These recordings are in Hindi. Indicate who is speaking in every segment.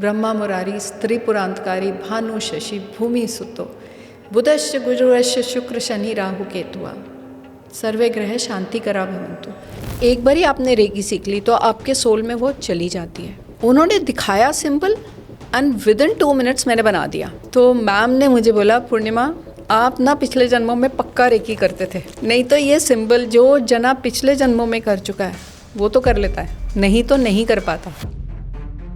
Speaker 1: ब्रह्मा मुरारी स्त्रीपुरांतकारी भानु शशि भूमि सुतो बुधश्च गुरुश्च शुक्र शनि राहु केतुआ सर्वे ग्रह शांति करा भवंतु। एक बार ही आपने रेकी सीख ली तो आपके सोल में वो चली जाती है। उन्होंने दिखाया simple and with in 2 minutes मैंने बना दिया। तो मैम ने मुझे बोला, पूर्णिमा आप ना पिछले जन्मों में पक्का रेकी करते थे, नहीं तो ये सिंबल जो जना पिछले जन्मों में कर चुका है वो तो कर लेता है, नहीं तो नहीं कर पाता।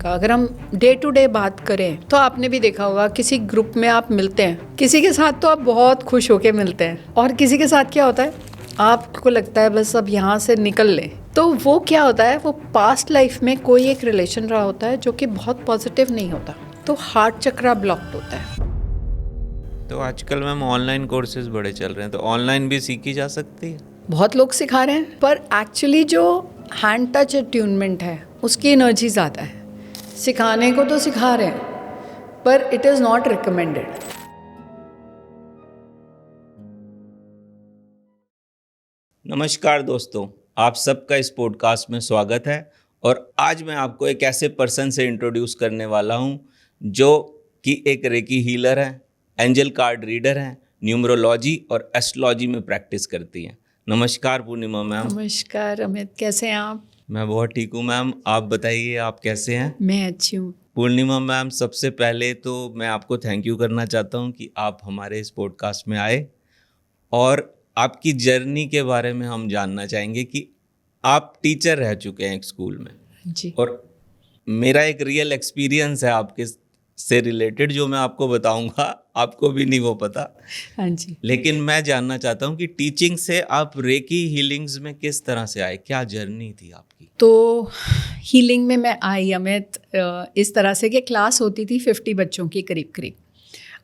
Speaker 1: अगर हम डे टू डे बात करें तो आपने भी देखा होगा, किसी ग्रुप में आप मिलते हैं, किसी के साथ तो आप बहुत खुश होके मिलते हैं और किसी के साथ क्या होता है, आपको लगता है बस अब यहाँ से निकल लें। तो वो क्या होता है, वो पास्ट लाइफ में कोई एक रिलेशन रहा होता है जो कि बहुत पॉजिटिव नहीं होता, तो हार्ट चक्रा ब्लॉक्ड होता है।
Speaker 2: तो आजकल मैम ऑनलाइन कोर्सेज बड़े चल रहे हैं, तो ऑनलाइन भी सीखी जा सकती है?
Speaker 1: बहुत लोग सिखा रहे हैं, पर एक्चुअली जो हैंड टच अट्यूनमेंट है उसकी एनर्जी ज़्यादा है। सिखाने को तो सिखा रहे हैं पर इट इज़ नॉट रिकमेंडेड।
Speaker 2: नमस्कार दोस्तों, आप सबका इस पॉडकास्ट में स्वागत है। और आज मैं आपको एक ऐसे पर्सन से इंट्रोड्यूस करने वाला हूं जो कि एक रेकी हीलर है, एंजल कार्ड रीडर हैं, न्यूमरोलॉजी और एस्ट्रोलॉजी में प्रैक्टिस करती हैं। नमस्कार पूर्णिमा मैम।
Speaker 1: नमस्कार अमित, कैसे हैं आप?
Speaker 2: मैं बहुत ठीक हूँ मैम, आप बताइए आप कैसे हैं?
Speaker 1: मैं अच्छी हूँ।
Speaker 2: पूर्णिमा मैम, सबसे पहले तो मैं आपको थैंक यू करना चाहता हूँ कि आप हमारे इस पॉडकास्ट में आए और आपकी जर्नी के बारे में हम जानना चाहेंगे कि आप टीचर रह चुके हैं एक स्कूल में
Speaker 1: जी।
Speaker 2: और मेरा एक रियल एक्सपीरियंस है आपके से रिलेटेड जो मैं आपको बताऊंगा, आपको भी नहीं वो पता।
Speaker 1: हाँ जी।
Speaker 2: लेकिन मैं जानना चाहता हूँ कि टीचिंग से आप रेकी हीलिंग्स में किस तरह से आए, क्या जर्नी थी आपकी?
Speaker 1: तो हीलिंग में मैं आई अमित इस तरह से कि क्लास होती थी 50 बच्चों की करीब करीब,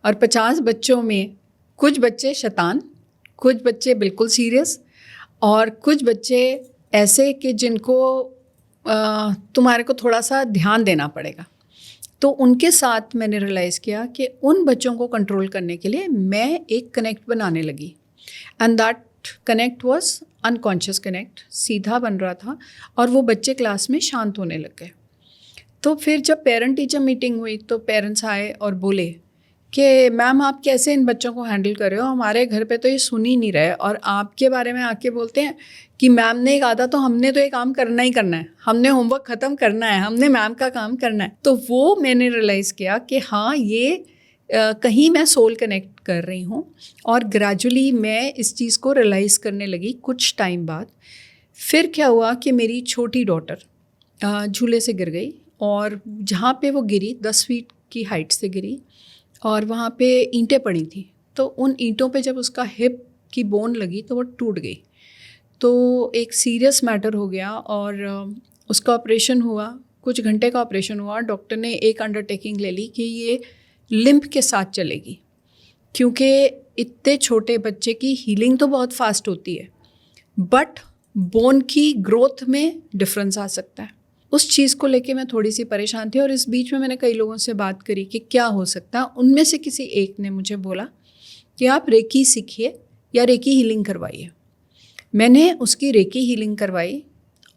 Speaker 1: और 50 बच्चों में कुछ बच्चे शैतान, कुछ बच्चे बिल्कुल सीरियस और कुछ बच्चे ऐसे कि जिनको तुम्हारे को थोड़ा सा ध्यान देना पड़ेगा। तो उनके साथ मैंने रियलाइज़ किया कि उन बच्चों को कंट्रोल करने के लिए मैं एक कनेक्ट बनाने लगी, and that connect was unconscious connect, सीधा बन रहा था और वो बच्चे क्लास में शांत होने लग गए। तो फिर जब पेरेंट टीचर मीटिंग हुई तो पेरेंट्स आए और बोले कि मैम आप कैसे इन बच्चों को हैंडल कर रहे हो, हमारे घर पे तो ये सुन ही नहीं रहे और आपके बारे में आके बोलते हैं कि मैम ने कहा था तो हमने तो ये काम करना ही करना है, हमने होमवर्क ख़त्म करना है, हमने मैम का काम करना है। तो वो मैंने रियलाइज़ किया कि हाँ, ये कहीं मैं सोल कनेक्ट कर रही हूँ और ग्रेजुअली मैं इस चीज़ को रियलाइज़ करने लगी कुछ टाइम बाद। फिर क्या हुआ कि मेरी छोटी डॉटर झूले से गिर गई और जहाँ पे वो गिरी 10 फीट की हाइट से गिरी और वहाँ पे ईंटें पड़ी थी। तो उन ईंटों पे जब उसका हिप की बोन लगी तो वो टूट गई। तो एक सीरियस मैटर हो गया और उसका ऑपरेशन हुआ, कुछ घंटे का ऑपरेशन हुआ। डॉक्टर ने एक अंडरटेकिंग ले ली कि ये लिम्फ के साथ चलेगी, क्योंकि इतने छोटे बच्चे की हीलिंग तो बहुत फास्ट होती है बट बोन की ग्रोथ में डिफरेंस आ सकता है। उस चीज़ को लेके मैं थोड़ी सी परेशान थी और इस बीच में मैंने कई लोगों से बात करी कि क्या हो सकता है। उनमें से किसी एक ने मुझे बोला कि आप रेकी सीखिए या रेकी हीलिंग करवाइए। मैंने उसकी रेकी हीलिंग करवाई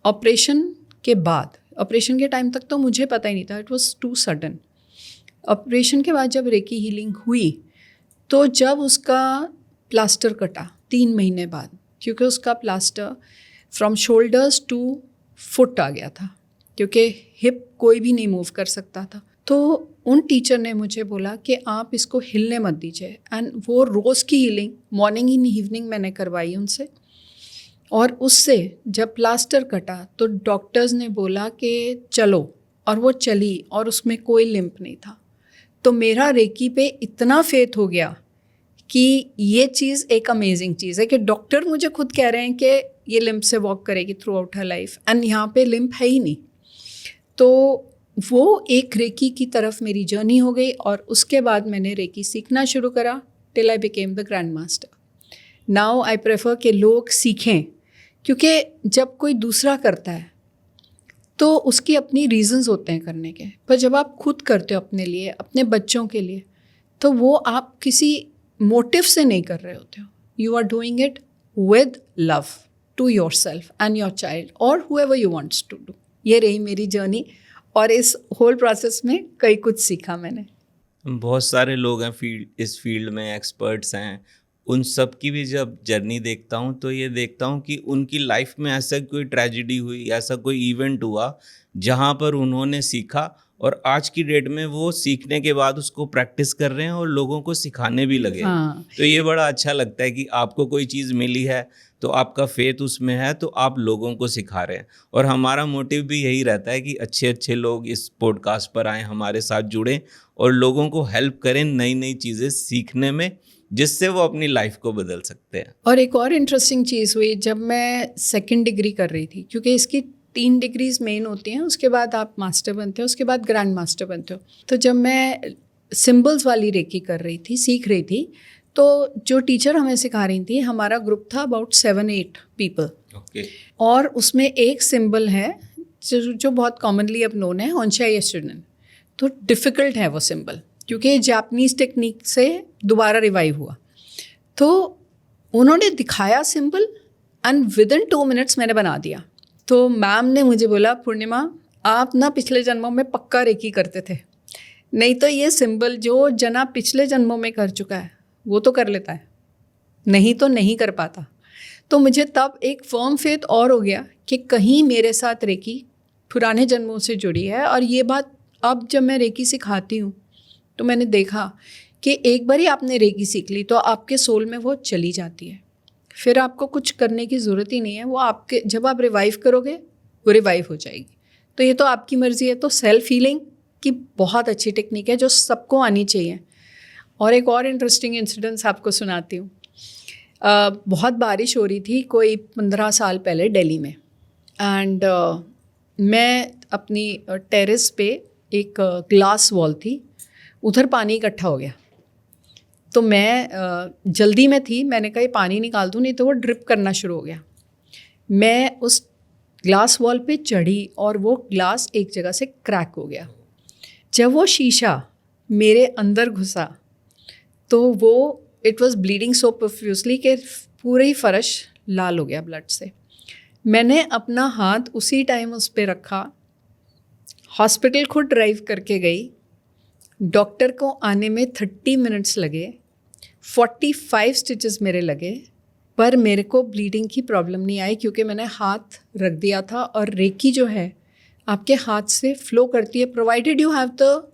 Speaker 1: ऑपरेशन के बाद। ऑपरेशन के टाइम तक तो मुझे पता ही नहीं था, it was too sudden. Operation के बाद जब रेकी हीलिंग हुई तो जब उसका प्लास्टर कटा 3 महीने बाद, क्योंकि उसका plaster from shoulders to foot आ गया था, क्योंकि हिप कोई भी नहीं मूव कर सकता था। तो उन टीचर ने मुझे बोला कि आप इसको हिलने मत दीजिए, एंड वो रोज़ की हीलिंग मॉर्निंग इन इवनिंग मैंने करवाई उनसे। और उससे जब प्लास्टर कटा तो डॉक्टर्स ने बोला कि चलो, और वो चली और उसमें कोई लिम्प नहीं था। तो मेरा रेकी पे इतना फेथ हो गया कि ये चीज़ एक अमेजिंग चीज़ है कि डॉक्टर मुझे खुद कह रहे हैं कि ये लिम्प से वॉक करेगी through out her life, and यहाँ पे लिम्प है ही नहीं। तो वो एक रेकी की तरफ मेरी जर्नी हो गई और उसके बाद मैंने रेकी सीखना शुरू करा till I became the grand master. Now I prefer कि लोग सीखें, क्योंकि जब कोई दूसरा करता है तो उसकी अपनी रीजंस होते हैं करने के, पर जब आप खुद करते हो अपने लिए, अपने बच्चों के लिए, तो वो आप किसी मोटिव से नहीं कर रहे होते हो। You are doing it with love to yourself and your child और whoever you wants to do. ये रही मेरी जर्नी और इस होल प्रोसेस में कई कुछ सीखा मैंने।
Speaker 2: बहुत सारे लोग हैं इस फील्ड में एक्सपर्ट्स हैं, उन सब की भी जब जर्नी देखता हूँ तो ये देखता हूँ कि उनकी लाइफ में ऐसा कोई ट्रेजेडी हुई, ऐसा कोई इवेंट हुआ जहाँ पर उन्होंने सीखा और आज की डेट में वो सीखने के बाद उसको प्रैक्टिस कर रहे हैं और लोगों को सिखाने भी लगे।
Speaker 1: हाँ।
Speaker 2: तो ये बड़ा अच्छा लगता है कि आपको कोई चीज़ मिली है तो आपका फेथ उसमें है, तो आप लोगों को सिखा रहे हैं। और हमारा मोटिव भी यही रहता है कि अच्छे अच्छे लोग इस पॉडकास्ट पर आएँ, हमारे साथ जुड़ें और लोगों को हेल्प करें नई नई चीज़ें सीखने में, जिससे वो अपनी लाइफ को बदल सकते हैं।
Speaker 1: और एक और इंटरेस्टिंग चीज़ हुई जब मैं सेकंड डिग्री कर रही थी, क्योंकि इसकी 3 डिग्रीज मेन होती हैं, उसके बाद आप मास्टर बनते हो, उसके बाद ग्रैंड मास्टर बनते हो। तो जब मैं सिंबल्स वाली रेकी कर रही थी, सीख रही थी, तो जो टीचर हमें सिखा रही थी, हमारा ग्रुप था अबाउट 7-8 पीपल।
Speaker 2: ओके।
Speaker 1: और उसमें एक सिंबल है जो बहुत कॉमनली अब नोन है, होन्शाई एस्ट्रोनन। तो डिफ़िकल्ट है वो सिंबल, क्योंकि जापानीज़ टेक्निक से दोबारा रिवाइव हुआ। तो उन्होंने दिखाया symbol and with in 2 minutes मैंने बना दिया। तो मैम ने मुझे बोला, पूर्णिमा आप ना पिछले जन्मों में पक्का रेकी करते थे, नहीं तो ये सिंबल जो जना पिछले जन्मों में कर चुका है वो तो कर लेता है, नहीं तो नहीं कर पाता। तो मुझे तब एक फर्म फेथ और हो गया कि कहीं मेरे साथ रेकी पुराने जन्मों से जुड़ी है। और ये बात अब जब मैं रेकी सिखाती हूँ तो मैंने देखा कि एक बार ही आपने रेकी सीख ली तो आपके सोल में वो चली जाती है, फिर आपको कुछ करने की ज़रूरत ही नहीं है। वो आपके जब आप रिवाइव करोगे वो रिवाइव हो जाएगी। तो ये तो आपकी मर्ज़ी है। तो सेल्फ हीलिंग की बहुत अच्छी टेक्निक है जो सबको आनी चाहिए। और एक और इंटरेस्टिंग इंसिडेंस आपको सुनाती हूँ। बहुत बारिश हो रही थी कोई 15 साल पहले दिल्ली में, एंड मैं अपनी टेरेस पे, एक ग्लास वॉल थी, उधर पानी इकट्ठा हो गया। तो मैं जल्दी में थी, मैंने कहा ये पानी निकाल दूँ नहीं तो वो ड्रिप करना शुरू हो गया। मैं उस ग्लास वॉल पे चढ़ी और वो ग्लास एक जगह से क्रैक हो गया। जब वो शीशा मेरे अंदर घुसा तो वो it was bleeding so profusely कि पूरे ही फर्श लाल हो गया ब्लड से। मैंने अपना हाथ उसी टाइम उस पर रखा, हॉस्पिटल खुद ड्राइव करके गई, डॉक्टर को आने में 30 मिनट्स लगे, 45 स्टिचेस मेरे लगे, पर मेरे को ब्लीडिंग की प्रॉब्लम नहीं आई क्योंकि मैंने हाथ रख दिया था। और रेकी जो है आपके हाथ से फ्लो करती है, provided you have the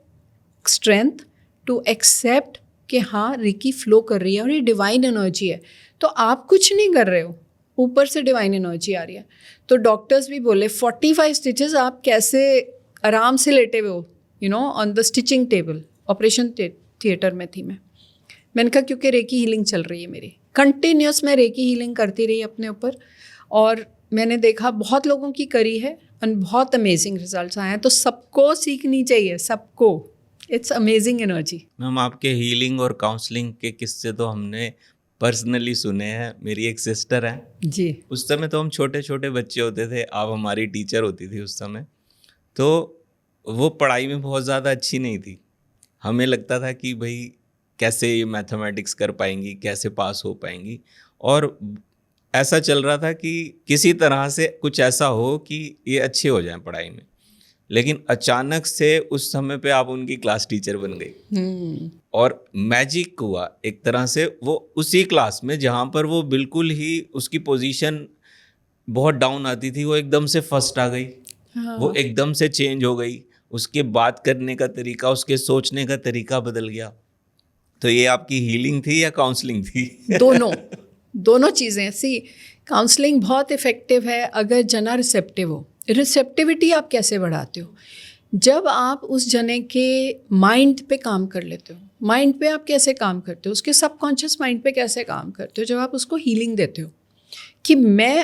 Speaker 1: strength to accept कि हाँ रेकी फ्लो कर रही है और ये डिवाइन एनर्जी है। तो आप कुछ नहीं कर रहे हो, ऊपर से डिवाइन एनर्जी आ रही है। तो डॉक्टर्स भी बोले 45 स्टिचेस आप कैसे आराम से लेटे हुए हो, you know, on the stitching table. Operation theatre में थी मैंने कहा क्योंकि रेकी हीलिंग चल रही है मेरी कंटिन्यूस। मैं रेकी हीलिंग करती रही अपने ऊपर और मैंने देखा बहुत लोगों की करी है और बहुत अमेजिंग रिजल्ट्स आए हैं। तो सबको सीखनी चाहिए, सबको। It's amazing energy.
Speaker 2: मैम आपके हीलिंग और काउंसलिंग के किस्से तो हमने पर्सनली सुने हैं। मेरी एक सिस्टर है
Speaker 1: जी।
Speaker 2: उस समय तो हम छोटे छोटे बच्चे होते थे, आप हमारी टीचर होती थी उस समय। तो वो पढ़ाई में बहुत ज़्यादा अच्छी नहीं थी। हमें लगता था कि भाई कैसे ये मैथमेटिक्स कर पाएंगी, कैसे पास हो पाएंगी। और ऐसा चल रहा था कि किसी तरह से कुछ ऐसा हो कि ये अच्छे हो जाएं पढ़ाई में। लेकिन अचानक से उस समय पे आप उनकी क्लास टीचर बन गई और मैजिक हुआ एक तरह से। वो उसी क्लास में जहाँ पर वो बिल्कुल ही उसकी पोजीशन बहुत डाउन आती थी, वो एकदम से फर्स्ट आ गई।
Speaker 1: हाँ।
Speaker 2: वो एकदम से चेंज हो गई, उसके बात करने का तरीका, उसके सोचने का तरीका बदल गया। तो ये आपकी हीलिंग थी या काउंसलिंग थी?
Speaker 1: दोनों चीज़ें। सी, काउंसलिंग बहुत इफ़ेक्टिव है अगर जना रिसेप्टिव हो। रिसेप्टिविटी आप कैसे बढ़ाते हो? जब आप उस जने के माइंड पे काम कर लेते हो। माइंड पे आप कैसे काम करते हो? उसके सबकॉन्शियस माइंड पे कैसे काम करते हो? जब आप उसको हीलिंग देते हो कि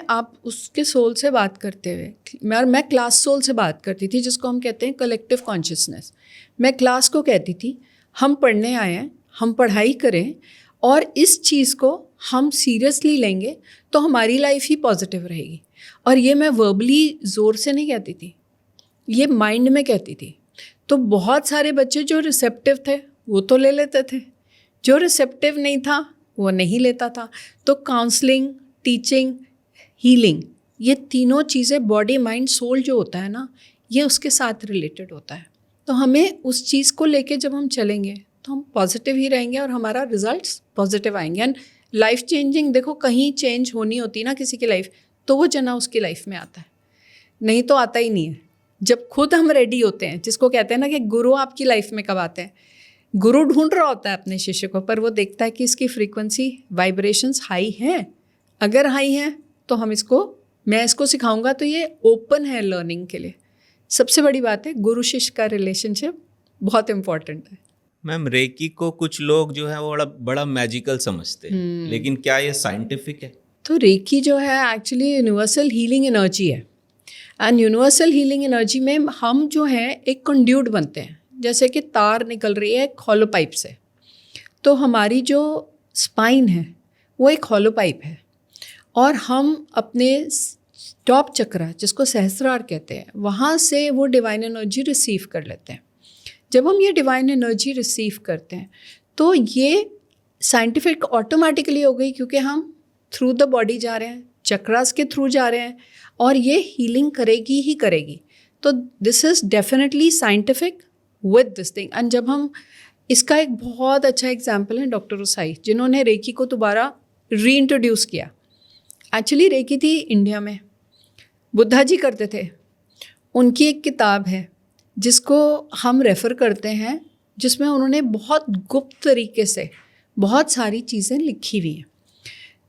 Speaker 1: आप उसके सोल से बात करते हुए, मैं क्लास सोल से बात करती थी, जिसको हम कहते हैं कलेक्टिव कॉन्शियसनेस। मैं क्लास को कहती थी हम पढ़ने आए हैं, हम पढ़ाई करें और इस चीज़ को हम सीरियसली लेंगे तो हमारी लाइफ ही पॉजिटिव रहेगी। और ये मैं वर्बली ज़ोर से नहीं कहती थी, ये माइंड में कहती थी। तो बहुत सारे बच्चे जो रिसेप्टिव थे वो तो ले लेते थे, जो रिसेप्टिव नहीं था वो नहीं लेता था। तो काउंसलिंग, टीचिंग, हीलिंग, ये तीनों चीज़ें, बॉडी माइंड सोल जो होता है ना, ये उसके साथ रिलेटेड होता है। तो हमें उस चीज़ को लेके जब हम चलेंगे तो हम पॉजिटिव ही रहेंगे और हमारा रिजल्ट्स पॉजिटिव आएंगे। एंड लाइफ चेंजिंग, देखो कहीं चेंज होनी होती है ना किसी की लाइफ, तो वो जना उसकी लाइफ में आता है, नहीं तो आता ही नहीं है। जब खुद हम रेडी होते हैं, जिसको कहते हैं ना कि गुरु आपकी लाइफ में कब आते हैं, गुरु ढूंढ रहा होता है अपने शिष्य को, पर वो देखता है कि इसकी फ्रीक्वेंसी वाइब्रेशंस हाई हैं। अगर हाई हैं तो मैं इसको सिखाऊंगा तो ये ओपन है लर्निंग के लिए। सबसे बड़ी बात है गुरु शिष्य का रिलेशनशिप बहुत इम्पॉर्टेंट है।
Speaker 2: मैम, रेकी को कुछ लोग जो है वो बड़ा बड़ा मैजिकल समझते हैं, लेकिन क्या ये साइंटिफिक है?
Speaker 1: तो रेकी जो है एक्चुअली यूनिवर्सल हीलिंग एनर्जी है। एंड यूनिवर्सल हीलिंग एनर्जी में हम जो है एक कंड्यूट बनते हैं, जैसे कि तार निकल रही है एक हॉलो पाइप से, तो हमारी जो स्पाइन है वो एक हॉलो पाइप है, और हम अपने टॉप चक्रा, जिसको सहस्रार कहते हैं, वहाँ से वो डिवाइन एनर्जी रिसीव कर लेते हैं। जब हम ये डिवाइन एनर्जी रिसीव करते हैं तो ये साइंटिफिक ऑटोमेटिकली हो गई, क्योंकि हम थ्रू द बॉडी जा रहे हैं, चक्रास के थ्रू जा रहे हैं, और ये हीलिंग करेगी ही करेगी। तो this is definitely scientific with this thing. And जब हम, इसका एक बहुत अच्छा एग्जाम्पल है डॉक्टर उसाई, जिन्होंने रेकी को दोबारा रीइंट्रोड्यूस किया। एक्चुअली रेकी थी इंडिया में, बुद्धा जी करते थे। उनकी एक किताब है जिसको हम रेफ़र करते हैं, जिसमें उन्होंने बहुत गुप्त तरीके से बहुत सारी चीज़ें लिखी हुई हैं।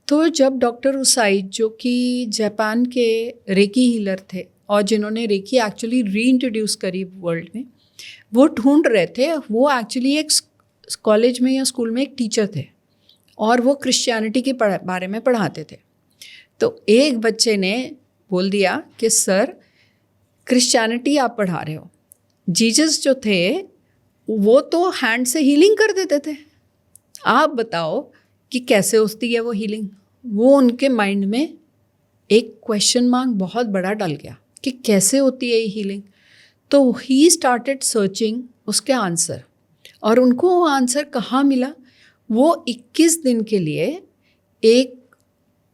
Speaker 1: तो जब डॉक्टर उसाई, जो कि जापान के रेकी हीलर थे और जिन्होंने रेकी एक्चुअली रीइंट्रोड्यूस करी वर्ल्ड में, वो ढूंढ रहे थे, वो एक्चुअली एक कॉलेज में या स्कूल में एक टीचर थे और वो क्रिश्चियनिटी के बारे में पढ़ाते थे। तो एक बच्चे ने बोल दिया कि सर, क्रिश्चियनिटी आप पढ़ा रहे हो, जीसस जो थे वो तो हैंड से हीलिंग कर देते थे, आप बताओ कि कैसे होती है वो हीलिंग। वो उनके माइंड में एक क्वेश्चन मार्क बहुत बड़ा डल गया कि कैसे होती है ये हीलिंग। तो ही स्टार्टेड सर्चिंग उसके आंसर, और उनको वो आंसर कहाँ मिला? वो 21 दिन के लिए एक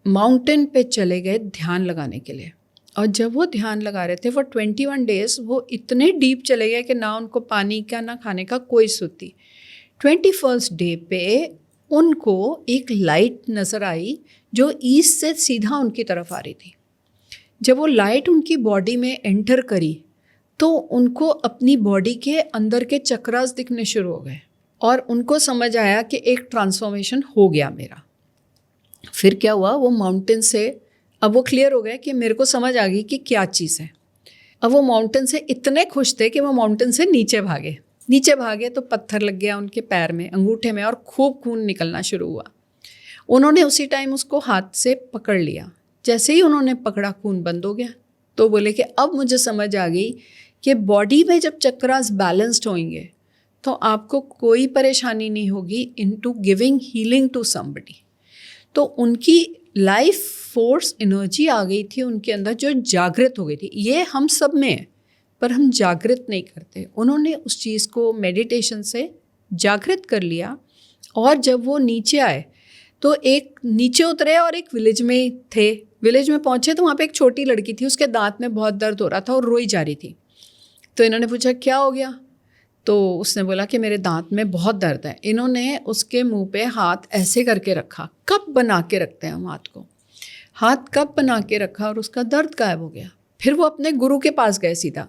Speaker 1: माउंटेन पे चले गए ध्यान लगाने के लिए, और जब वो ध्यान लगा रहे थे फॉर 21 डेज, वो इतने डीप चले गए कि ना उनको पानी का ना खाने का कोई सुती। 21st डे पे उनको एक लाइट नज़र आई जो ईस्ट से सीधा उनकी तरफ आ रही थी। जब वो लाइट उनकी बॉडी में एंटर करी तो उनको अपनी बॉडी के अंदर के चक्रास दिखने शुरू हो गए, और उनको समझ आया कि एक ट्रांसफॉर्मेशन हो गया मेरा। फिर क्या हुआ, वो माउंटेन से, अब वो क्लियर हो गया कि मेरे को समझ आ गई कि क्या चीज़ है। अब वो माउंटेन से इतने खुश थे कि वो माउंटेन से नीचे भागे तो पत्थर लग गया उनके पैर में, अंगूठे में, और खूब खून निकलना शुरू हुआ। उन्होंने उसी टाइम उसको हाथ से पकड़ लिया। जैसे ही उन्होंने पकड़ा, खून बंद हो गया। तो बोले कि अब मुझे समझ आ गई कि बॉडी में जब चक्रास बैलेंस्ड होंगे तो आपको कोई परेशानी नहीं होगी into giving healing to somebody. तो उनकी लाइफ फोर्स एनर्जी आ गई थी उनके अंदर, जो जागृत हो गई थी। ये हम सब में है, पर हम जागृत नहीं करते। उन्होंने उस चीज़ को मेडिटेशन से जागृत कर लिया, और जब वो नीचे आए तो एक नीचे उतरे और एक विलेज में थे। विलेज में पहुँचे तो वहाँ पे एक छोटी लड़की थी, उसके दांत में बहुत दर्द हो रहा था और रोई जा रही थी। तो इन्होंने पूछा क्या हो गया? तो उसने बोला कि मेरे दांत में बहुत दर्द है। इन्होंने उसके मुंह पे हाथ ऐसे करके रखा, कप बना के रखते हैं हम हाथ को, हाथ कप बना के रखा और उसका दर्द गायब हो गया। फिर वो अपने गुरु के पास गए सीधा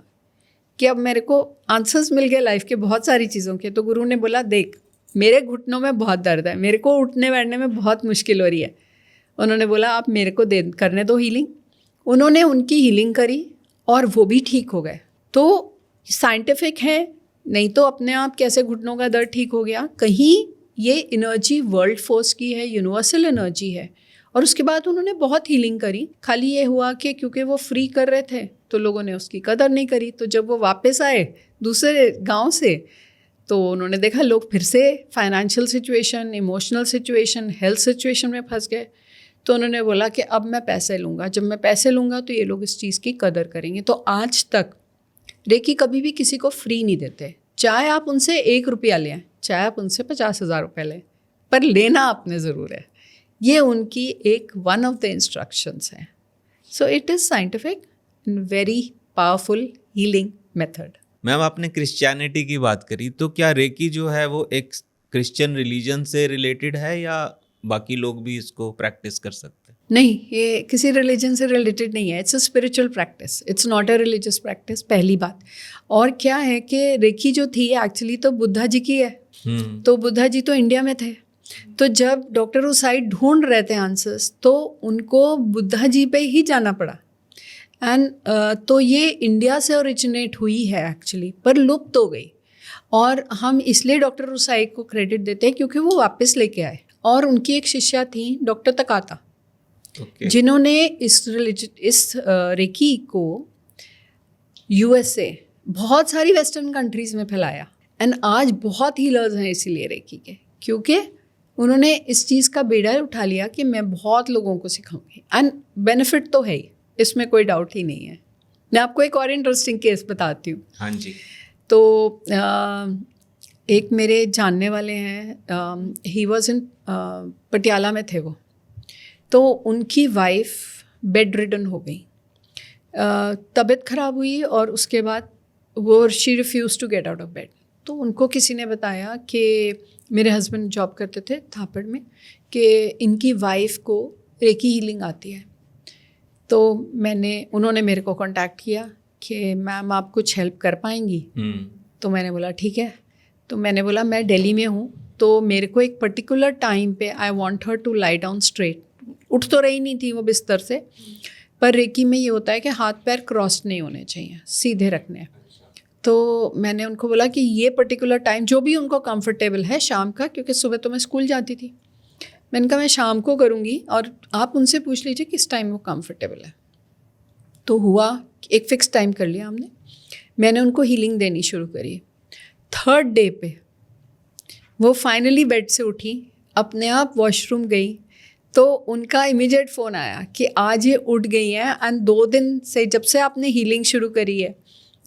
Speaker 1: कि अब मेरे को आंसर्स मिल गए लाइफ के बहुत सारी चीज़ों के। तो गुरु ने बोला देख, मेरे घुटनों में बहुत दर्द है, मेरे को उठने बैठने में बहुत मुश्किल हो रही है। उन्होंने बोला आप मेरे को करने दो हीलिंग। उन्होंने उनकी हीलिंग करी और वो भी ठीक हो गए। तो साइंटिफिक है, नहीं तो अपने आप कैसे घुटनों का दर्द ठीक हो गया? कहीं ये एनर्जी वर्ल्ड फोर्स की है, यूनिवर्सल एनर्जी है। और उसके बाद उन्होंने बहुत हीलिंग करी। खाली ये हुआ कि क्योंकि वो फ्री कर रहे थे तो लोगों ने उसकी कदर नहीं करी। तो जब वो वापस आए दूसरे गांव से, तो उन्होंने देखा लोग फिर से financial situation, emotional situation, health situation में फंस गए। तो उन्होंने बोला कि अब मैं पैसे लूँगा, जब मैं पैसे लूँगा तो ये लोग इस चीज़ की कदर करेंगे। तो आज तक रेकी कभी भी किसी को फ्री नहीं देते। चाहे आप उनसे 1 रुपया लें, चाहे आप उनसे 50,000 रुपये लें, पर लेना आपने ज़रूर है। ये उनकी एक वन ऑफ द इंस्ट्रक्शंस है। So it is scientific and very powerful healing method.
Speaker 2: Ma'am आपने क्रिश्चियनिटी की बात करी, तो क्या रेकी जो है वो एक क्रिश्चियन रिलीजन से रिलेटेड है या बाकी लोग भी इसको प्रैक्टिस कर सकते हैं?
Speaker 1: नहीं, ये किसी रिलीजन से रिलेटेड नहीं है। It's a spiritual practice, it's not a religious practice, पहली बात। और क्या है कि रेकी जो थी एक्चुअली तो बुद्धा जी की है। तो बुद्धा जी तो इंडिया में थे, तो जब डॉक्टर उसाई ढूंढ रहे थे आंसर्स तो उनको बुद्धा जी पे ही जाना पड़ा। एंड तो ये इंडिया से ओरिजिनेट हुई है एक्चुअली, पर लुप्त हो गई। और हम इसलिए डॉक्टर उसाई को क्रेडिट देते हैं क्योंकि वो वापस लेके आए। और उनकी एक शिष्या थी डॉक्टर तकाता, जिन्होंने इस रेकी को यूएसए, बहुत सारी वेस्टर्न कंट्रीज़ में फैलाया। एंड आज बहुत हीलर्स हैं इसीलिए रेकी के, क्योंकि उन्होंने इस चीज़ का बेड़ा उठा लिया कि मैं बहुत लोगों को सिखाऊंगी। एंड बेनिफिट तो है ही, इसमें कोई डाउट ही नहीं है। मैं आपको एक और इंटरेस्टिंग केस बताती हूँ।
Speaker 2: हाँ जी।
Speaker 1: तो एक मेरे जानने वाले हैं, ही वॉज इन पटियाला में थे वो, तो उनकी वाइफ बेड रिडन हो गई, तबीयत ख़राब हुई और उसके बाद वो she refuse to get out of bed. तो उनको किसी ने बताया कि मेरे हस्बैंड जॉब करते थे थापड़ में, कि इनकी वाइफ को रेकी हीलिंग आती है। तो उन्होंने मेरे को कांटेक्ट किया कि मैम आप कुछ हेल्प कर पाएंगी? तो मैंने बोला ठीक है। तो मैंने बोला मैं दिल्ली में हूँ, तो मेरे को एक पर्टिकुलर टाइम पे I want her to lie down straight. उठ तो रही नहीं थी वो बिस्तर से, पर रेकी में ये होता है कि हाथ पैर क्रॉस नहीं होने चाहिए, सीधे रखने हैं। तो मैंने उनको बोला कि ये पर्टिकुलर टाइम जो भी उनको कंफर्टेबल है शाम का, क्योंकि सुबह तो मैं स्कूल जाती थी, मैंने कहा मैं शाम को करूँगी और आप उनसे पूछ लीजिए किस टाइम वो कंफर्टेबल है। तो हुआ, एक फ़िक्स टाइम कर लिया हमने। मैंने उनको हीलिंग देनी शुरू करी। 3rd डे पे वो फाइनली बेड से उठी, अपने आप वॉशरूम गई, तो उनका इमीडिएट फ़ोन आया कि आज ये उठ गई हैं। एंड 2 दिन से जब से आपने हीलिंग शुरू करी है,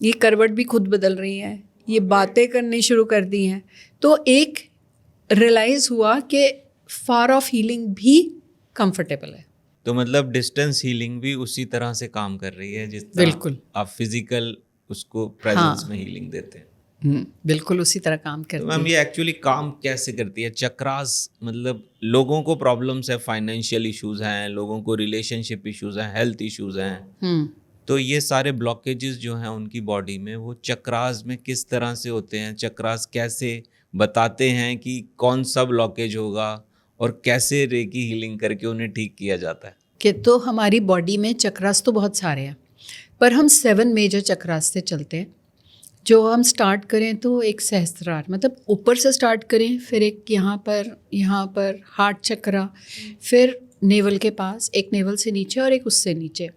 Speaker 1: ये करवट भी खुद बदल रही हैं, ये बातें करनी शुरू कर दी हैं। तो एक रियलाइज़ हुआ कि फार ऑफ हीलिंग भी कंफर्टेबल है।
Speaker 2: तो मतलब डिस्टेंस हीलिंग भी उसी तरह से काम कर रही है जिस तरह
Speaker 1: बिल्कुल
Speaker 2: आप फिजिकल उसको प्रेजेंस में हीलिंग देते हैं।
Speaker 1: बिल्कुल उसी तरह काम करती
Speaker 2: तो मैम ये एक्चुअली काम कैसे करती है? चक्रास मतलब लोगों को प्रॉब्लम्स है, फाइनेंशियल इश्यूज हैं, लोगों को रिलेशनशिप इश्यूज हैं, हेल्थ इश्यूज हैं, तो ये सारे ब्लॉकेजेस जो हैं उनकी बॉडी में, वो चक्रास में किस तरह से होते हैं? चक्रास कैसे बताते हैं कि कौन सा ब्लॉकेज होगा और कैसे रेकी हीलिंग करके उन्हें ठीक किया जाता है?
Speaker 1: कि तो हमारी बॉडी में चक्रास तो बहुत सारे हैं, पर हम 7 मेजर चक्रास से चलते हैं। जो हम स्टार्ट करें तो एक सहस्त्रार, मतलब ऊपर से स्टार्ट करें, फिर एक यहाँ पर हार्ट चक्रा, फिर नेवल के पास, एक नेवल से नीचे और एक उससे नीचे।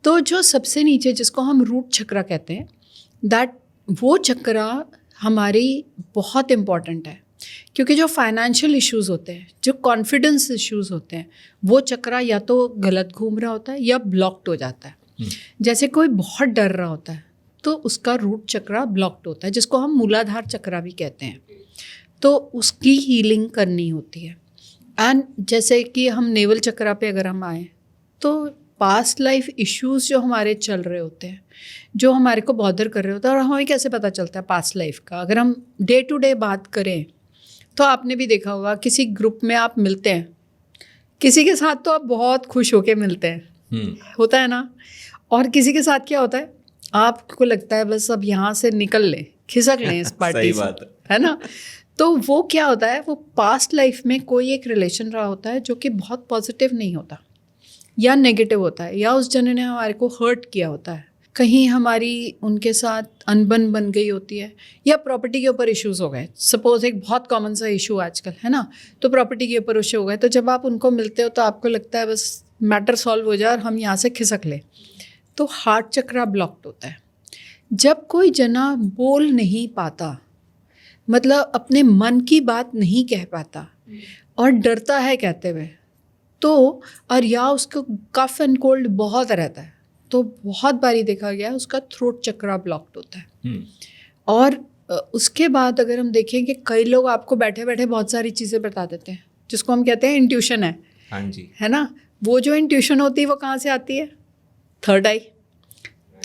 Speaker 1: तो जो सबसे नीचे जिसको हम रूट चक्रा कहते हैं, वो चक्रा हमारी बहुत इम्पॉर्टेंट है, क्योंकि जो फाइनेंशियल इश्यूज़ होते हैं, जो कॉन्फिडेंस इश्यूज़ होते हैं, वो चक्रा या तो गलत घूम रहा होता है या ब्लॉक्ड हो जाता है। जैसे कोई बहुत डर रहा होता है तो उसका रूट चक्रा ब्लॉक्ड होता है, जिसको हम मूलाधार चक्रा भी कहते हैं। तो उसकी हीलिंग करनी होती है। एंड जैसे कि हम नेवल चक्रा पे अगर हम आए तो पास्ट लाइफ इश्यूज़ जो हमारे चल रहे होते हैं, जो हमारे को बॉदर कर रहे होते हैं, और हमें कैसे पता चलता है पास्ट लाइफ का? अगर हम डे टू डे बात करें तो आपने भी देखा होगा, किसी ग्रुप में आप मिलते हैं, किसी के साथ तो आप बहुत खुश होके मिलते हैं, होता है ना, और किसी के साथ क्या होता है, आपको लगता है बस अब यहाँ से निकल लें, खिसक लें इस पार्टी से, है ना। तो वो क्या होता है, वो पास्ट लाइफ में कोई एक रिलेशन रहा होता है जो कि बहुत पॉजिटिव नहीं होता या नेगेटिव होता है, या उस जने ने हमारे को हर्ट किया होता है, कहीं हमारी उनके साथ अनबन बन गई होती है, या प्रॉपर्टी के ऊपर इश्यूज़ हो गए। सपोज़ एक बहुत कॉमन सा इशू आजकल है ना, तो प्रॉपर्टी के ऊपर इशू हो गए, तो जब आप उनको मिलते हो तो आपको लगता है बस मैटर सॉल्व हो जाए और हम यहाँ से खिसक लें। तो हार्ट चक्रा ब्लॉक्ड होता है। जब कोई जना बोल नहीं पाता, मतलब अपने मन की बात नहीं कह पाता और डरता है कहते हुए, तो और या उसको कफ एंड कोल्ड बहुत रहता है, तो बहुत बारी देखा गया है उसका थ्रोट चक्रा ब्लॉक्ड होता है। और उसके बाद अगर हम देखें कि कई लोग आपको बैठे बैठे बहुत सारी चीज़ें बता देते हैं, जिसको हम कहते हैं इंट्यूशन है। हाँ जी, है ना। वो जो इंट्यूशन होती है वो कहाँ से आती है? 3rd आई।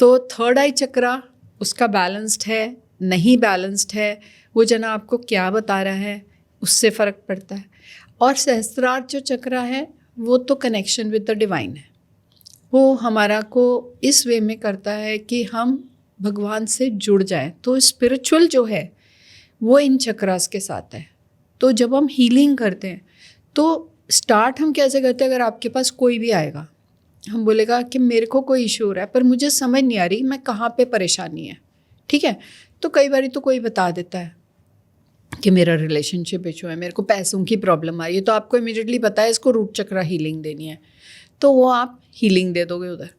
Speaker 1: तो थर्ड आई चक्रा उसका बैलेंस्ड है नहीं बैलेंस्ड है, वो जना आपको क्या बता रहा है उससे फ़र्क पड़ता है। और सहस्त्रार जो चक्रा है वो तो कनेक्शन विद द डिवाइन है, वो हमारा को इस वे में करता है कि हम भगवान से जुड़ जाएं। तो स्पिरिचुअल जो है वो इन चक्रास के साथ है। तो जब हम हीलिंग करते हैं तो स्टार्ट हम कैसे करते हैं, अगर आपके पास कोई भी आएगा हम बोलेगा कि मेरे को कोई इशू हो रहा है पर मुझे समझ नहीं आ रही मैं कहाँ पे परेशानी है, ठीक है। तो कई बार तो कोई बता देता है कि मेरा रिलेशनशिप इशू है, मेरे को पैसों की प्रॉब्लम आ रही है, तो आपको इमीडिएटली पता है इसको रूट चक्रा हीलिंग देनी है, तो वो आप हीलिंग दे दोगे उधर।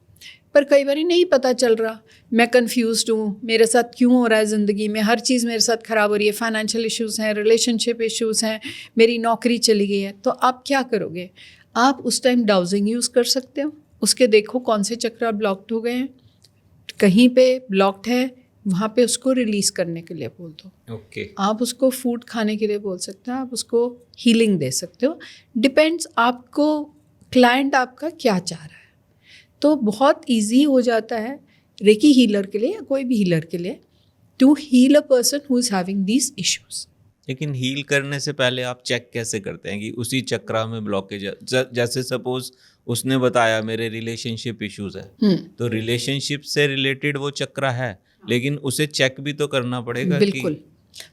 Speaker 1: पर कई बार नहीं पता चल रहा, मैं कंफ्यूज्ड हूँ, मेरे साथ क्यों हो रहा है ज़िंदगी में, हर चीज़ मेरे साथ ख़राब हो रही है, फाइनेंशियल इश्यूज़ हैं, रिलेशनशिप इश्यूज़ हैं, मेरी नौकरी चली गई है। तो आप क्या करोगे, आप उस टाइम डाउजिंग यूज़ कर सकते हो, उसके देखो कौन से चक्र ब्लॉक्ड हो गए हैं, कहीं पे ब्लॉक्ड है वहाँ पे उसको रिलीज़ करने के लिए बोल दो।
Speaker 2: ओके।
Speaker 1: आप उसको फूड खाने के लिए बोल सकते हैं, आप उसको हीलिंग दे सकते हो, डिपेंड्स आपको क्लाइंट आपका क्या चाह रहा है। तो बहुत इजी हो जाता है रेकी हीलर के लिए या कोई भी हीलर के लिए to heal a person who is having these issues.
Speaker 2: लेकिन हील करने से पहले आप चेक कैसे करते हैं कि उसी चक्रा में ब्लॉकेज है? जैसे सपोज उसने बताया मेरे रिलेशनशिप इश्यूज है, तो रिलेशनशिप से रिलेटेड वो चक्रा है, लेकिन उसे चेक भी तो करना पड़ेगा।
Speaker 1: बिल्कुल,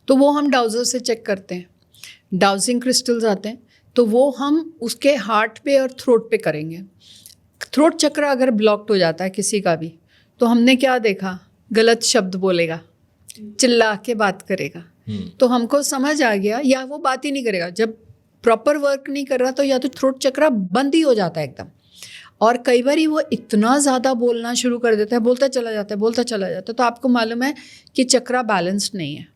Speaker 1: तो वो हम डाउजर से चेक करते हैं, डाउजिंग क्रिस्टल्स आते हैं, तो वो हम उसके हार्ट पे और थ्रोट पे करेंगे। थ्रोट चक्र अगर ब्लॉक्ड हो जाता है किसी का भी, तो हमने क्या देखा, गलत शब्द बोलेगा, चिल्ला के बात करेगा, तो हमको समझ आ गया, या वो बात ही नहीं करेगा। जब प्रॉपर वर्क नहीं कर रहा तो या तो थ्रोट चक्र बंद ही हो जाता है एकदम, और कई बार वो इतना ज़्यादा बोलना शुरू कर देता है, बोलता चला जाता है, बोलता चला जाता है, तो आपको मालूम है कि चक्रा बैलेंस्ड नहीं है।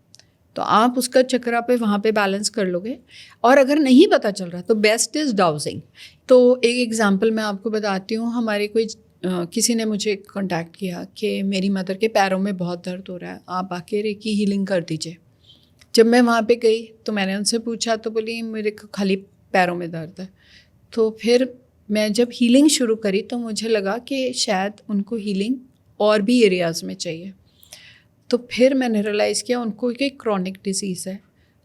Speaker 1: तो आप उसका चक्रा पे वहाँ पे बैलेंस कर लोगे। और अगर नहीं पता चल रहा तो बेस्ट इज़ डाउजिंग। तो एक एग्जांपल मैं आपको बताती हूँ, हमारे कोई किसी ने मुझे कांटेक्ट किया कि मेरी मदर के पैरों में बहुत दर्द हो रहा है, आप आके रेकी हीलिंग कर दीजिए। जब मैं वहाँ पे गई तो मैंने उनसे पूछा, तो बोली मेरे को खाली पैरों में दर्द है। तो फिर मैं जब हीलिंग शुरू करी तो मुझे लगा कि शायद उनको हीलिंग और भी एरियाज़ में चाहिए। तो फिर मैंने रियलाइज़ किया उनको एक क्रॉनिक डिजीज़ है,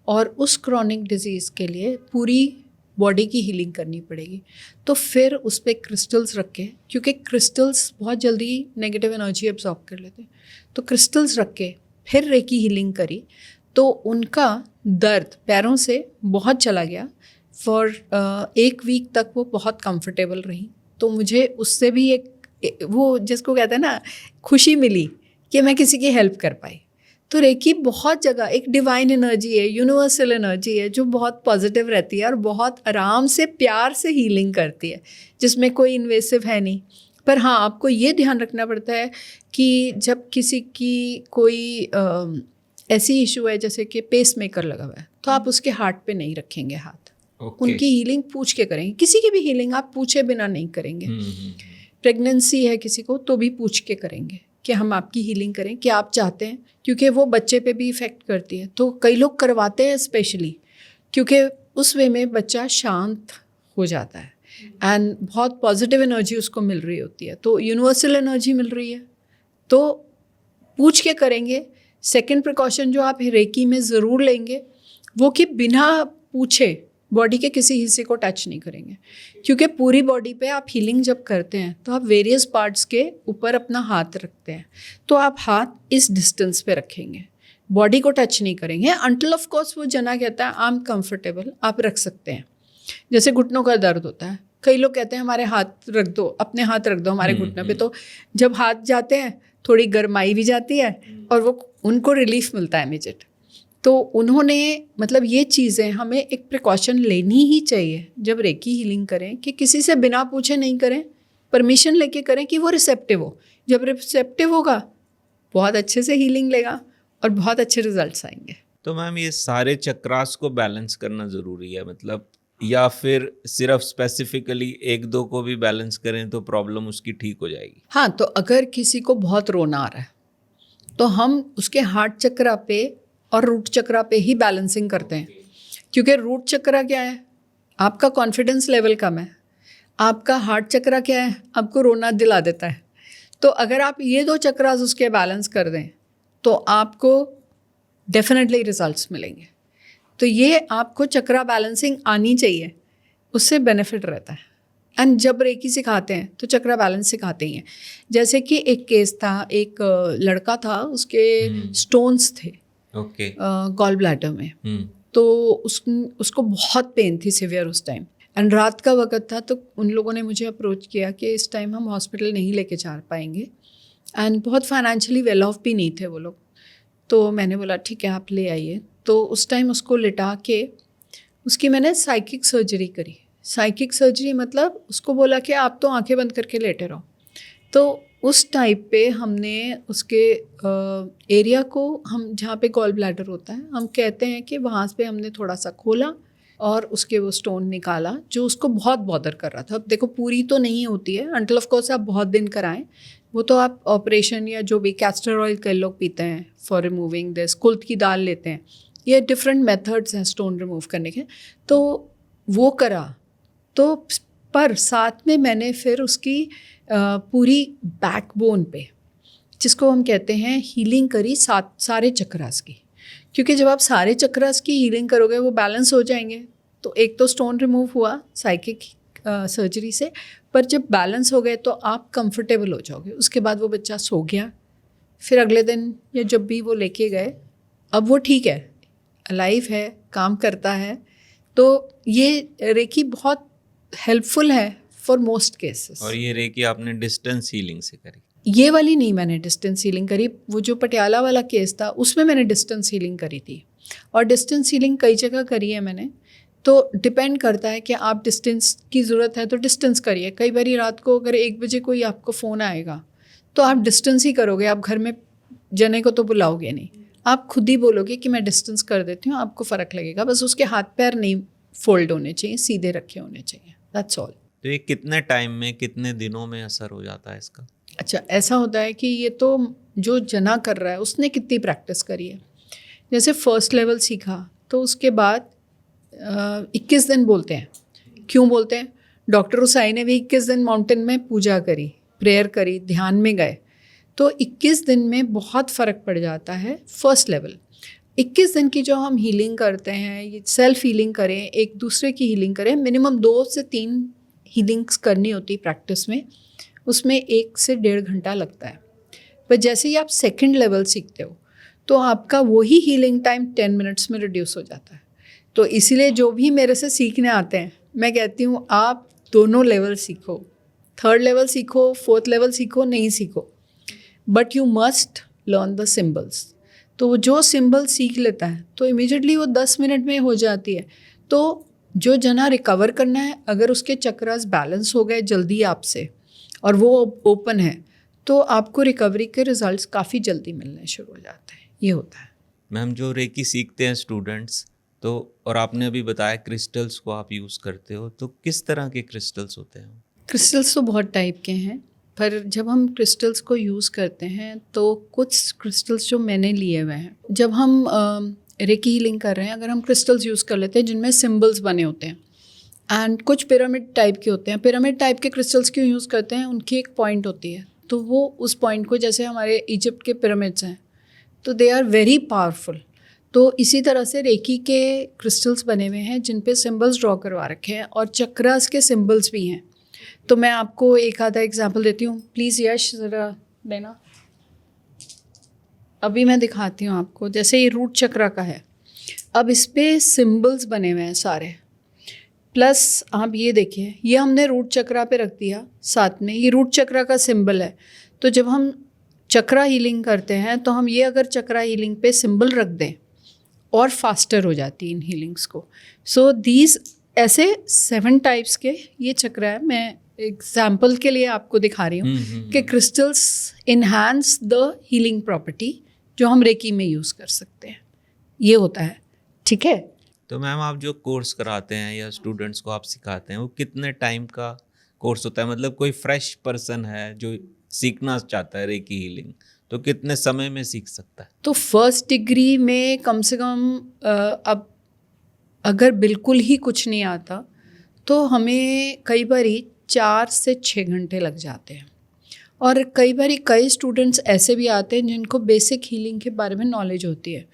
Speaker 1: और उस क्रॉनिक डिजीज़ के लिए पूरी बॉडी की हीलिंग करनी पड़ेगी। तो फिर उस पर क्रिस्टल्स रखे, क्योंकि क्रिस्टल्स बहुत जल्दी नेगेटिव एनर्जी एब्जॉर्ब कर लेते हैं, तो क्रिस्टल्स रख के फिर रेकी हीलिंग करी, तो उनका दर्द पैरों से बहुत चला गया। फॉर 1 वीक तक वो बहुत कंफर्टेबल रही। तो मुझे उससे भी एक वो जिसको कहते हैं ना खुशी मिली कि मैं किसी की हेल्प कर पाई। तो रेकी बहुत जगह एक डिवाइन एनर्जी है, यूनिवर्सल एनर्जी है, जो बहुत पॉजिटिव रहती है और बहुत आराम से प्यार से हीलिंग करती है, जिसमें कोई इन्वेसिव है नहीं। पर हाँ, आपको ये ध्यान रखना पड़ता है कि जब किसी की कोई ऐसी इशू है जैसे कि पेस मेकर लगा हुआ है, तो आप उसके हार्ट पे नहीं रखेंगे हाथ। उनकी हीलिंग पूछ के करेंगे, किसी की भी हीलिंग आप पूछे बिना नहीं करेंगे। प्रेगनेंसी है किसी को तो भी पूछ के करेंगे कि हम आपकी हीलिंग करें, क्या आप चाहते हैं, क्योंकि वो बच्चे पे भी इफ़ेक्ट करती है। तो कई लोग करवाते हैं स्पेशली, क्योंकि उस वे में बच्चा शांत हो जाता है एंड बहुत पॉजिटिव एनर्जी उसको मिल रही होती है, तो यूनिवर्सल एनर्जी मिल रही है, तो पूछ के करेंगे। सेकंड प्रिकॉशन जो आप रेकी में ज़रूर लेंगे वो कि बिना पूछे बॉडी के किसी हिस्से को टच नहीं करेंगे, क्योंकि पूरी बॉडी पे आप हीलिंग जब करते हैं तो आप वेरियस पार्ट्स के ऊपर अपना हाथ रखते हैं, तो आप हाथ इस डिस्टेंस पे रखेंगे, बॉडी को टच नहीं करेंगे अंटिल ऑफ कोर्स वो जना कहता है आई एम कंफर्टेबल, आप रख सकते हैं। जैसे घुटनों का दर्द होता है, कई लोग कहते हैं हमारे हाथ रख दो, अपने हाथ रख दो हमारे घुटनों पे, तो जब हाथ जाते हैं थोड़ी गर्माई भी जाती है और वो उनको रिलीफ मिलता है इमीडिएट। तो उन्होंने मतलब ये चीज़ें हमें एक प्रिकॉशन लेनी ही चाहिए जब रेकी हीलिंग करें, कि किसी से बिना पूछे नहीं करें, परमिशन लेके करें कि वो रिसेप्टिव हो। जब रिसेप्टिव होगा बहुत अच्छे से हीलिंग लेगा और बहुत अच्छे रिजल्ट्स आएंगे।
Speaker 2: तो मैम ये सारे चक्रास को बैलेंस करना ज़रूरी है, मतलब, या फिर सिर्फ स्पेसिफिकली 1-2 को भी बैलेंस करें तो प्रॉब्लम उसकी ठीक हो जाएगी?
Speaker 1: हाँ, तो अगर किसी को बहुत रोना आ रहा है तो हम उसके हार्ट चक्रा पे और रूट चक्रा पे ही बैलेंसिंग करते हैं, क्योंकि रूट चक्रा क्या है, आपका कॉन्फिडेंस लेवल कम है, आपका हार्ट चक्रा क्या है, आपको रोना दिला देता है। तो अगर आप ये 2 चक्रास उसके बैलेंस कर दें तो आपको डेफिनेटली रिजल्ट्स मिलेंगे। तो ये आपको चक्रा बैलेंसिंग आनी चाहिए, उससे बेनिफिट रहता है। एंड जब रेकी सिखाते हैं तो चक्रा बैलेंस सिखाते ही हैं। जैसे कि एक केस था, एक लड़का था, उसके स्टोन्स थे
Speaker 2: ओके।
Speaker 1: गॉल ब्लैडर में। तो उसको बहुत पेन थी सिवियर उस टाइम, एंड रात का वक्त था। तो उन लोगों ने मुझे अप्रोच किया कि इस टाइम हम हॉस्पिटल नहीं लेके जा पाएंगे, एंड बहुत फाइनेंशियली वेल ऑफ भी नहीं थे वो लोग। तो मैंने बोला ठीक है आप ले आइए। तो उस टाइम उसको लिटा के उसकी मैंने साइकिक सर्जरी करी। साइकिक सर्जरी मतलब उसको बोला कि आप तो आंखें बंद करके लेटे रहो। तो उस टाइप पे हमने उसके एरिया को, हम जहाँ पे गॉल ब्लैडर होता है, हम कहते हैं कि वहाँ पे हमने थोड़ा सा खोला और उसके वो स्टोन निकाला जो उसको बहुत बॉदर कर रहा था। अब देखो पूरी तो नहीं होती है अंटिल ऑफ कोर्स आप बहुत दिन कराएं, वो तो आप ऑपरेशन या जो भी कैस्टर ऑयल कई लोग पीते हैं फॉर रिमूविंग दिस, कुल्थ की दाल लेते हैं, ये डिफरेंट मेथड्स हैं स्टोन रिमूव करने के। तो वो करा, तो पर साथ में मैंने फिर उसकी पूरी बैकबोन पे, जिसको हम कहते हैं हीलिंग करी सारे चक्रास की। क्योंकि जब आप सारे चक्रास की हीलिंग करोगे वो बैलेंस हो जाएंगे। तो एक तो स्टोन रिमूव हुआ साइकिक सर्जरी से, पर जब बैलेंस हो गए तो आप कंफर्टेबल हो जाओगे। उसके बाद वो बच्चा सो गया, फिर अगले दिन या जब भी वो लेके गए, अब वो ठीक है, अलाइव है, काम करता है। तो ये रेकी बहुत हेल्पफुल है फॉर मोस्ट केसेस।
Speaker 2: और ये रेकी आपने डिस्टेंस हीलिंग से करी?
Speaker 1: ये वाली नहीं मैंने डिस्टेंस हीलिंग करी, वो जो पटियाला वाला केस था उसमें मैंने डिस्टेंस हीलिंग करी थी। और डिस्टेंस हीलिंग कई जगह करी है मैंने। तो डिपेंड करता है कि आप डिस्टेंस की ज़रूरत है तो डिस्टेंस करिए। कई बार रात को अगर 1 बजे कोई आपको फ़ोन आएगा तो आप डिस्टेंस ही करोगे, आप घर में जने को तो बुलाओगे नहीं, आप खुद ही बोलोगे कि मैं डिस्टेंस कर देती हूँ, आपको फ़र्क लगेगा। बस उसके हाथ पैर नहीं फोल्ड होने चाहिए, सीधे रखे होने चाहिए, दैट्स ऑल।
Speaker 2: तो ये कितने टाइम में, कितने दिनों में असर हो जाता है इसका?
Speaker 1: अच्छा, ऐसा होता है कि ये तो जो जना कर रहा है उसने कितनी प्रैक्टिस करी है। जैसे फर्स्ट लेवल सीखा तो उसके बाद 21 दिन बोलते हैं। क्यों बोलते हैं? डॉक्टर उसाई ने भी 21 दिन माउंटेन में पूजा करी, प्रेयर करी, ध्यान में गए। तो 21 दिन में बहुत फ़र्क पड़ जाता है फर्स्ट लेवल। 21 दिन की जो हम हीलिंग करते हैं, ये सेल्फ हीलिंग करें, एक दूसरे की हीलिंग करें, मिनिमम 2 से 3 हीलिंग्स करनी होती प्रैक्टिस में, उसमें 1 से 1.5 घंटा लगता है। पर जैसे ही आप सेकंड लेवल सीखते हो तो आपका वही हीलिंग टाइम 10 मिनट्स में रिड्यूस हो जाता है। तो इसीलिए जो भी मेरे से सीखने आते हैं मैं कहती हूँ आप दोनों लेवल सीखो, 3rd लेवल सीखो, 4th लेवल सीखो, नहीं सीखो, but you must learn the symbols. तो जो सिंबल सीख लेता है तो इमीडिएटली वो 10 मिनट में हो जाती है। तो जो जना रिकवर करना है, अगर उसके चक्रास बैलेंस हो गए जल्दी आपसे और वो ओपन है, तो आपको रिकवरी के रिजल्ट्स काफ़ी जल्दी मिलने शुरू हो जाते हैं। ये होता है।
Speaker 2: मैम, जो रेकी सीखते हैं स्टूडेंट्स, तो और आपने अभी बताया क्रिस्टल्स को आप यूज़ करते हो, तो किस तरह के क्रिस्टल्स होते हैं?
Speaker 1: क्रिस्टल्स तो बहुत टाइप के हैं, पर जब हम क्रिस्टल्स को यूज़ करते हैं तो कुछ क्रिस्टल्स जो मैंने लिए हुए हैं, जब हम रेकी हीलिंग कर रहे हैं, अगर हम क्रिस्टल्स यूज़ कर लेते हैं जिनमें सिम्बल्स बने होते हैं, एंड कुछ पिरामिड टाइप के होते हैं। पिरामिड टाइप के क्रिस्टल्स क्यों यूज़ करते हैं? उनकी एक पॉइंट होती है, तो वो उस पॉइंट को, जैसे हमारे इजिप्ट के पिरामिड्स हैं, तो दे आर वेरी पावरफुल। तो इसी तरह से रेकी के क्रिस्टल्स बने हुए हैं जिन पे सिम्बल्स ड्रॉ करवा रखे हैं और चक्रास के सिम्बल्स भी हैं। तो मैं आपको एक आधा एग्जांपल देती हूँ। प्लीज़ यश ज़रा देना। अभी मैं दिखाती हूँ आपको। जैसे ये रूट चक्रा का है, अब इस पर सिम्बल्स बने हुए हैं सारे, प्लस आप ये देखिए, ये हमने रूट चक्रा पे रख दिया, साथ में ये रूट चक्रा का सिंबल है। तो जब हम चक्रा हीलिंग करते हैं तो हम ये अगर चक्रा हीलिंग पे सिंबल रख दें और फास्टर हो जाती है इन हीलिंग्स को। सो दीज ऐसे 7 टाइप्स के ये चक्रा है। मैं एग्जाम्पल के लिए आपको दिखा रही हूँ कि crystals enhance the healing property जो हम रेकी में यूज़ कर सकते हैं। ये होता है, ठीक है।
Speaker 2: तो मैम, आप जो कोर्स कराते हैं या स्टूडेंट्स को आप सिखाते हैं, वो कितने टाइम का कोर्स होता है? मतलब कोई फ्रेश पर्सन है जो सीखना चाहता है रेकी हीलिंग, तो कितने समय में सीख सकता है?
Speaker 1: तो फर्स्ट डिग्री में कम से कम अब अगर बिल्कुल ही कुछ नहीं आता तो हमें कई बार 4 से 6 घंटे लग जाते हैं। और कई बार कई स्टूडेंट्स ऐसे भी आते हैं जिनको बेसिक हीलिंग के बारे में नॉलेज होती है,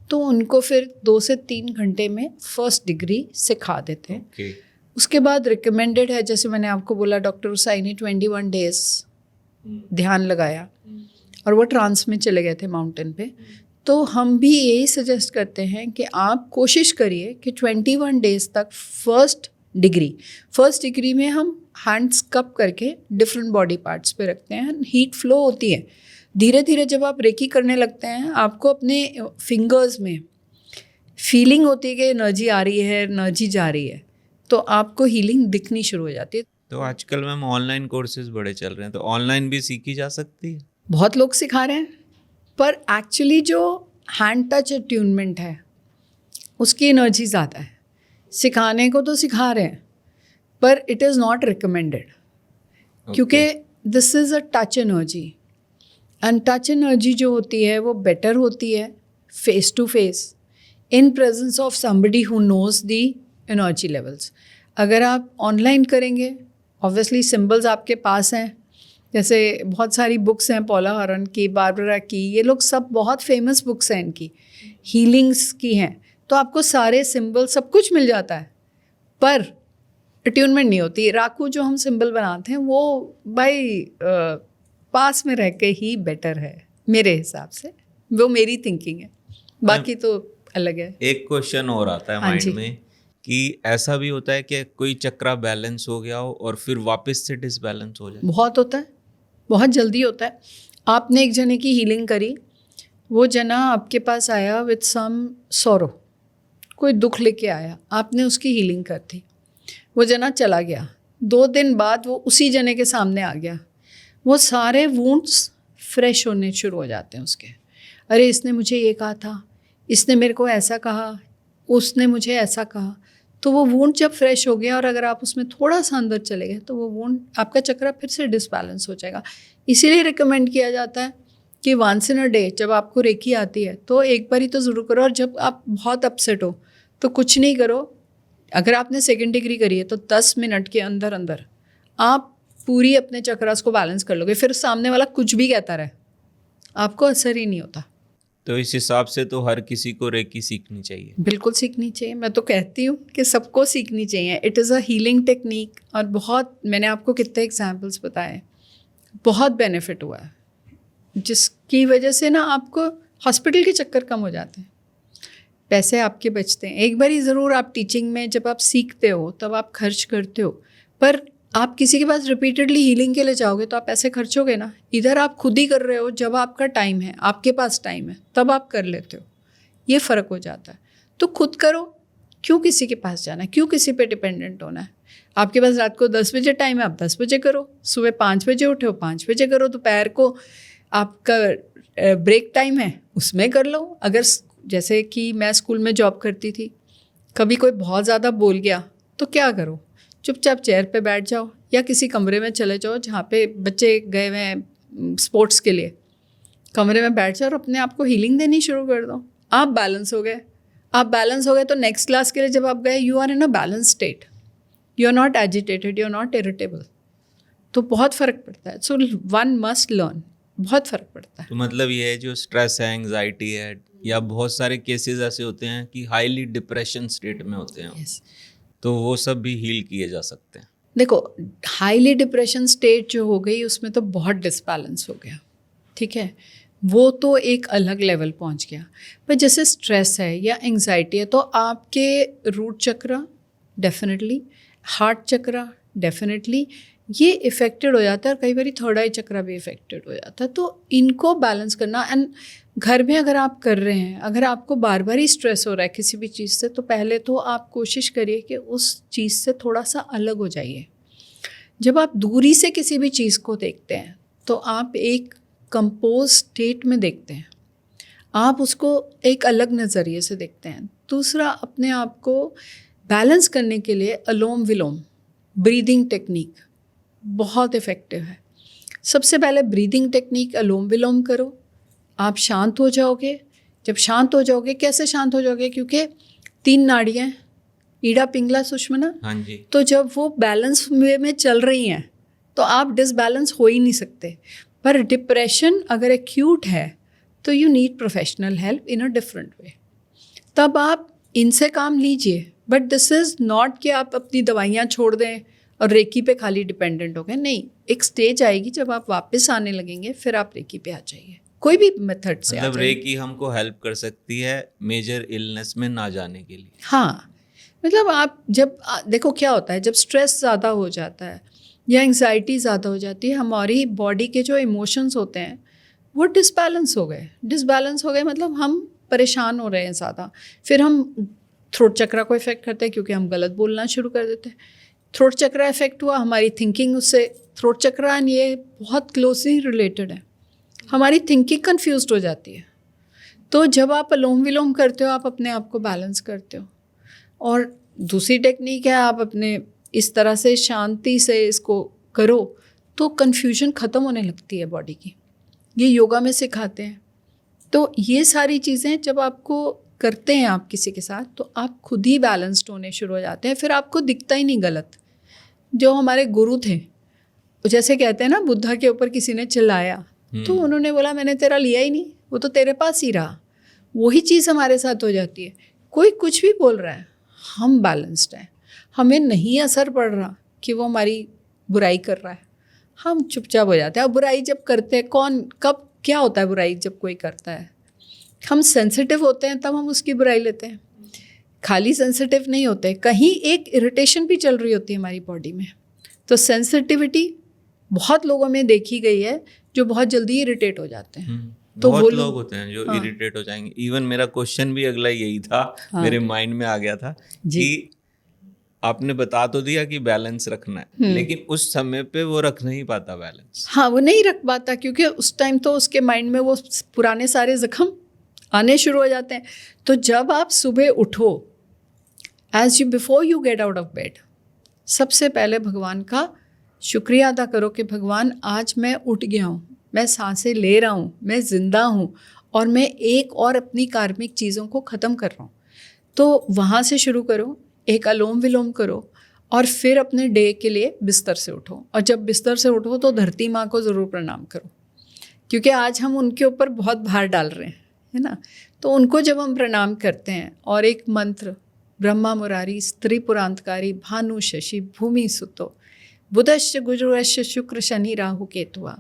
Speaker 1: तो उनको फिर 2 से 3 घंटे में फर्स्ट डिग्री सिखा देते हैं।
Speaker 2: Okay.
Speaker 1: उसके बाद रिकमेंडेड है, जैसे मैंने आपको बोला, डॉक्टर उसाई ने 21 डेज ध्यान लगाया और वो ट्रांस में चले गए थे माउंटेन पे। तो हम भी यही सजेस्ट करते हैं कि आप कोशिश करिए कि 21 डेज तक फर्स्ट डिग्री में हम हैंड्स कप करके डिफरेंट बॉडी पार्ट्स पे रखते हैं, हीट फ्लो होती है। धीरे धीरे जब आप रेकी करने लगते हैं, आपको अपने फिंगर्स में फीलिंग होती है कि एनर्जी आ रही है, एनर्जी जा रही है, तो आपको हीलिंग दिखनी शुरू हो जाती है।
Speaker 2: तो आजकल मैम ऑनलाइन कोर्सेज बड़े चल रहे हैं, तो ऑनलाइन भी सीखी जा सकती है?
Speaker 1: बहुत लोग सिखा रहे हैं, पर एक्चुअली जो हैंड टच अट्यूनमेंट है उसकी एनर्जी ज़्यादा है। सिखाने को तो सिखा रहे हैं, पर इट इज़ नॉट रिकमेंडेड, क्योंकि this is a touch energy, and touch energy जो होती है वो बेटर होती है face to face in presence of somebody who knows the energy levels. अगर आप ऑनलाइन करेंगे, ऑब्वियसली सिंबल्स आपके पास हैं, जैसे बहुत सारी बुक्स हैं, पॉला हॉरन की, बारबरा की, ये लोग सब बहुत फेमस बुक्स हैं, इनकी हीलिंग्स की हैं, तो आपको सारे सिंबल सब कुछ मिल जाता है, पर अट्यूनमेंट नहीं होती। राकू जो हम सिंबल बनाते हैं वो भाई पास में रह के ही बेटर है मेरे हिसाब से, वो मेरी थिंकिंग है, बाकी तो अलग है।
Speaker 2: एक क्वेश्चन और आता है माइंड में कि ऐसा भी होता है कि कोई चक्रा बैलेंस हो गया हो और फिर वापस से डिसबैलेंस हो जाए?
Speaker 1: बहुत होता है, बहुत जल्दी होता है। आपने एक जने की हीलिंग करी, वो जना आपके पास आया विद सम सॉरो, कोई दुख लेके आया, आपने उसकी हीलिंग कर दी, वो जना चला गया, 2 दिन बाद वो उसी जने के सामने आ गया, वो सारे वुंड्स फ्रेश होने शुरू हो जाते हैं उसके। अरे इसने मुझे ये कहा था, इसने मेरे को ऐसा कहा, उसने मुझे ऐसा कहा, तो वो वुंड जब फ्रेश हो गया और अगर आप उसमें थोड़ा सा अंदर चले गए तो वो वुंड, आपका चक्रा फिर से डिसबैलेंस हो जाएगा। इसीलिए रिकमेंड किया जाता है कि वंस इन अ डे जब आपको रेकी आती है तो एक बार ही तो ज़रूर करो, और जब आप बहुत अपसेट हो तो कुछ नहीं करो। अगर आपने 2nd डिग्री करी है तो 10 मिनट के अंदर अंदर आप पूरी अपने चक्रास को बैलेंस कर लोगे, फिर सामने वाला कुछ भी कहता रहे, आपको असर ही नहीं होता।
Speaker 2: तो इस हिसाब से तो हर किसी को रेकी सीखनी चाहिए?
Speaker 1: बिल्कुल सीखनी चाहिए, मैं तो कहती हूँ कि सबको सीखनी चाहिए। It is a healing technique, और बहुत, मैंने आपको कितने एग्जांपल्स बताए, बहुत बेनिफिट हुआ है, जिसकी वजह से ना आपको हॉस्पिटल के चक्कर कम हो जाते हैं, पैसे आपके बचते हैं। एक बारी ज़रूर आप टीचिंग में जब आप सीखते हो तब आप खर्च करते हो, पर आप किसी के पास रिपीटेडली हीलिंग के लिए जाओगे तो आप पैसे खर्चोगे ना। इधर आप खुद ही कर रहे हो, जब आपका टाइम है, आपके पास टाइम है, तब आप कर लेते हो, ये फ़र्क हो जाता है। तो खुद करो, क्यों किसी के पास जाना है, क्यों किसी पे डिपेंडेंट होना है। आपके पास रात को 10 बजे टाइम है, आप 10 बजे करो, सुबह 5 बजे उठो 5 बजे करो, दोपहर को आपका ब्रेक टाइम है उसमें कर लो। अगर जैसे कि मैं स्कूल में जॉब करती थी, कभी कोई बहुत ज़्यादा बोल गया तो क्या करो, चुपचाप चेयर पे बैठ जाओ या किसी कमरे में चले जाओ जहाँ पे बच्चे गए हुए हैं स्पोर्ट्स के लिए, कमरे में बैठ जाओ और अपने आप को हीलिंग देनी शुरू कर दो। आप बैलेंस हो गए, आप बैलेंस हो गए तो नेक्स्ट क्लास के लिए जब आप गए, you are in a balance state, you are not agitated, you are not irritable. तो बहुत फ़र्क पड़ता है। सो वन मस्ट लर्न, बहुत फ़र्क पड़ता है।
Speaker 2: तो मतलब ये है, जो स्ट्रेस है, एंग्जाइटी है, या बहुत सारे केसेस ऐसे होते हैं कि हाईली डिप्रेशन स्टेट में होते हैं,
Speaker 1: yes.
Speaker 2: तो वो सब भी हील किए जा सकते हैं?
Speaker 1: देखो, हाईली डिप्रेशन स्टेट जो हो गई उसमें तो बहुत डिसबैलेंस हो गया, ठीक है, वो तो एक अलग लेवल पहुंच गया। पर जैसे स्ट्रेस है या एंग्जाइटी है तो आपके रूट चक्रा डेफिनेटली, हार्ट चक्रा डेफिनेटली ये इफ़ेक्टेड हो जाता है, और कई बार थर्ड आई चक्रा भी इफ़ेक्टेड हो जाता है। तो इनको बैलेंस करना, एंड घर में अगर आप कर रहे हैं, अगर आपको बार बार ही स्ट्रेस हो रहा है किसी भी चीज़ से, तो पहले तो आप कोशिश करिए कि उस चीज़ से थोड़ा सा अलग हो जाइए। जब आप दूरी से किसी भी चीज़ को देखते हैं तो आप एक कंपोज स्टेट में देखते हैं, आप उसको एक अलग नज़रिए से देखते हैं। दूसरा, अपने आप को बैलेंस करने के लिए अलोम विलोम ब्रीदिंग टेक्निक बहुत इफ़ेक्टिव है। सबसे पहले ब्रीदिंग टेक्निक अलोम विलोम करो, आप शांत हो जाओगे। जब शांत हो जाओगे, कैसे शांत हो जाओगे, क्योंकि 3 नाड़ियाँ, ईड़ा पिंगला सुषुम्ना,
Speaker 2: हाँ जी,
Speaker 1: तो जब वो बैलेंस वे में चल रही हैं तो आप डिसबैलेंस हो ही नहीं सकते। पर डिप्रेशन अगर एक्यूट है तो you need professional help in a different way, तब आप इनसे काम लीजिए। बट दिस इज़ नॉट कि आप अपनी दवाइयाँ छोड़ दें और रेकी पे खाली डिपेंडेंट हो गए, नहीं। एक स्टेज आएगी जब आप वापस आने लगेंगे, फिर आप रेकी पे आ जाइए, कोई भी मेथड से आ
Speaker 2: मतलब
Speaker 1: जाइए।
Speaker 2: रेकी हमको हेल्प कर सकती है मेजर इलनेस में ना जाने के लिए।
Speaker 1: हाँ, मतलब आप जब देखो क्या होता है, जब स्ट्रेस ज़्यादा हो जाता है या एंग्जाइटी ज़्यादा हो जाती है, हमारी बॉडी के जो इमोशंस होते हैं वो डिसबैलेंस हो गए। डिसबैलेंस हो गए मतलब हम परेशान हो रहे हैं ज़्यादा, फिर हम थ्रोट चक्रा को इफ़ेक्ट करते हैं क्योंकि हम गलत बोलना शुरू कर देते हैं। थ्रोट चक्रा इफ़ेक्ट हुआ, हमारी थिंकिंग उससे, थ्रोट चक्रा ये बहुत क्लोजली रिलेटेड है, हमारी थिंकिंग कन्फ्यूज्ड हो जाती है। तो जब आप अनुलोम विलोम करते हो, आप अपने आप को बैलेंस करते हो। और दूसरी टेक्निक है, आप अपने इस तरह से शांति से इसको करो तो कन्फ्यूजन ख़त्म होने लगती है बॉडी की। ये योगा में सिखाते हैं। तो ये सारी चीज़ें जब आपको करते हैं आप किसी के साथ, तो आप खुद ही बैलेंस्ड होने शुरू हो जाते हैं, फिर आपको दिखता ही नहीं गलत। जो हमारे गुरु थे, जैसे कहते हैं ना, बुद्धा के ऊपर किसी ने चिल्लाया तो उन्होंने बोला मैंने तेरा लिया ही नहीं, वो तो तेरे पास ही रहा। वही चीज़ हमारे साथ हो जाती है। कोई कुछ भी बोल रहा है, हम बैलेंस्ड हैं, हमें नहीं असर पड़ रहा कि वो हमारी बुराई कर रहा है, हम चुपचाप हो जाते हैं। अब बुराई जब करते हैं, कौन कब क्या होता है बुराई जब कोई करता है, हम सेंसिटिव होते हैं तब हम उसकी बुराई लेते हैं, खाली सेंसिटिव नहीं होते, कहीं एक इरिटेशन भी चल रही होती है हमारी बॉडी में। तो सेंसिटिविटी बहुत लोगों में देखी गई है जो बहुत जल्दी इरिटेट हो जाते हैं। तो
Speaker 2: बहुत
Speaker 1: वो
Speaker 2: लोग होते हैं जो इरिटेट हो जाएंगे। इवन मेरा क्वेश्चन भी अगला यही था, मेरे माइंड में आ गया था कि आपने बता तो दिया कि बैलेंस रखना है, लेकिन उस समय पे वो रख नहीं पाता बैलेंस।
Speaker 1: हाँ, वो नहीं रख पाता क्योंकि उस टाइम तो उसके माइंड में वो पुराने सारे जख्म आने शुरू हो जाते हैं। तो जब आप सुबह उठो, before you get out of bed, सबसे पहले भगवान का शुक्रिया अदा करो कि भगवान आज मैं उठ गया हूँ, मैं सांसें ले रहा हूँ, मैं ज़िंदा हूँ और मैं एक और अपनी कार्मिक चीज़ों को ख़त्म कर रहा हूँ। तो वहाँ से शुरू करो, एक अनुलोम विलोम करो और फिर अपने डे के लिए बिस्तर से उठो। और जब बिस्तर से उठो तो धरती माँ को ज़रूर प्रणाम करो, क्योंकि आज हम उनके ऊपर बहुत भार डाल रहे हैं, है ना। तो उनको जब हम प्रणाम करते हैं और एक मंत्र, ब्रह्मा मुरारी स्त्री पुरांतकारी भानु शशि भूमि सुतो बुधश्च गुरुश्च शुक्र शनि राहु केतुआ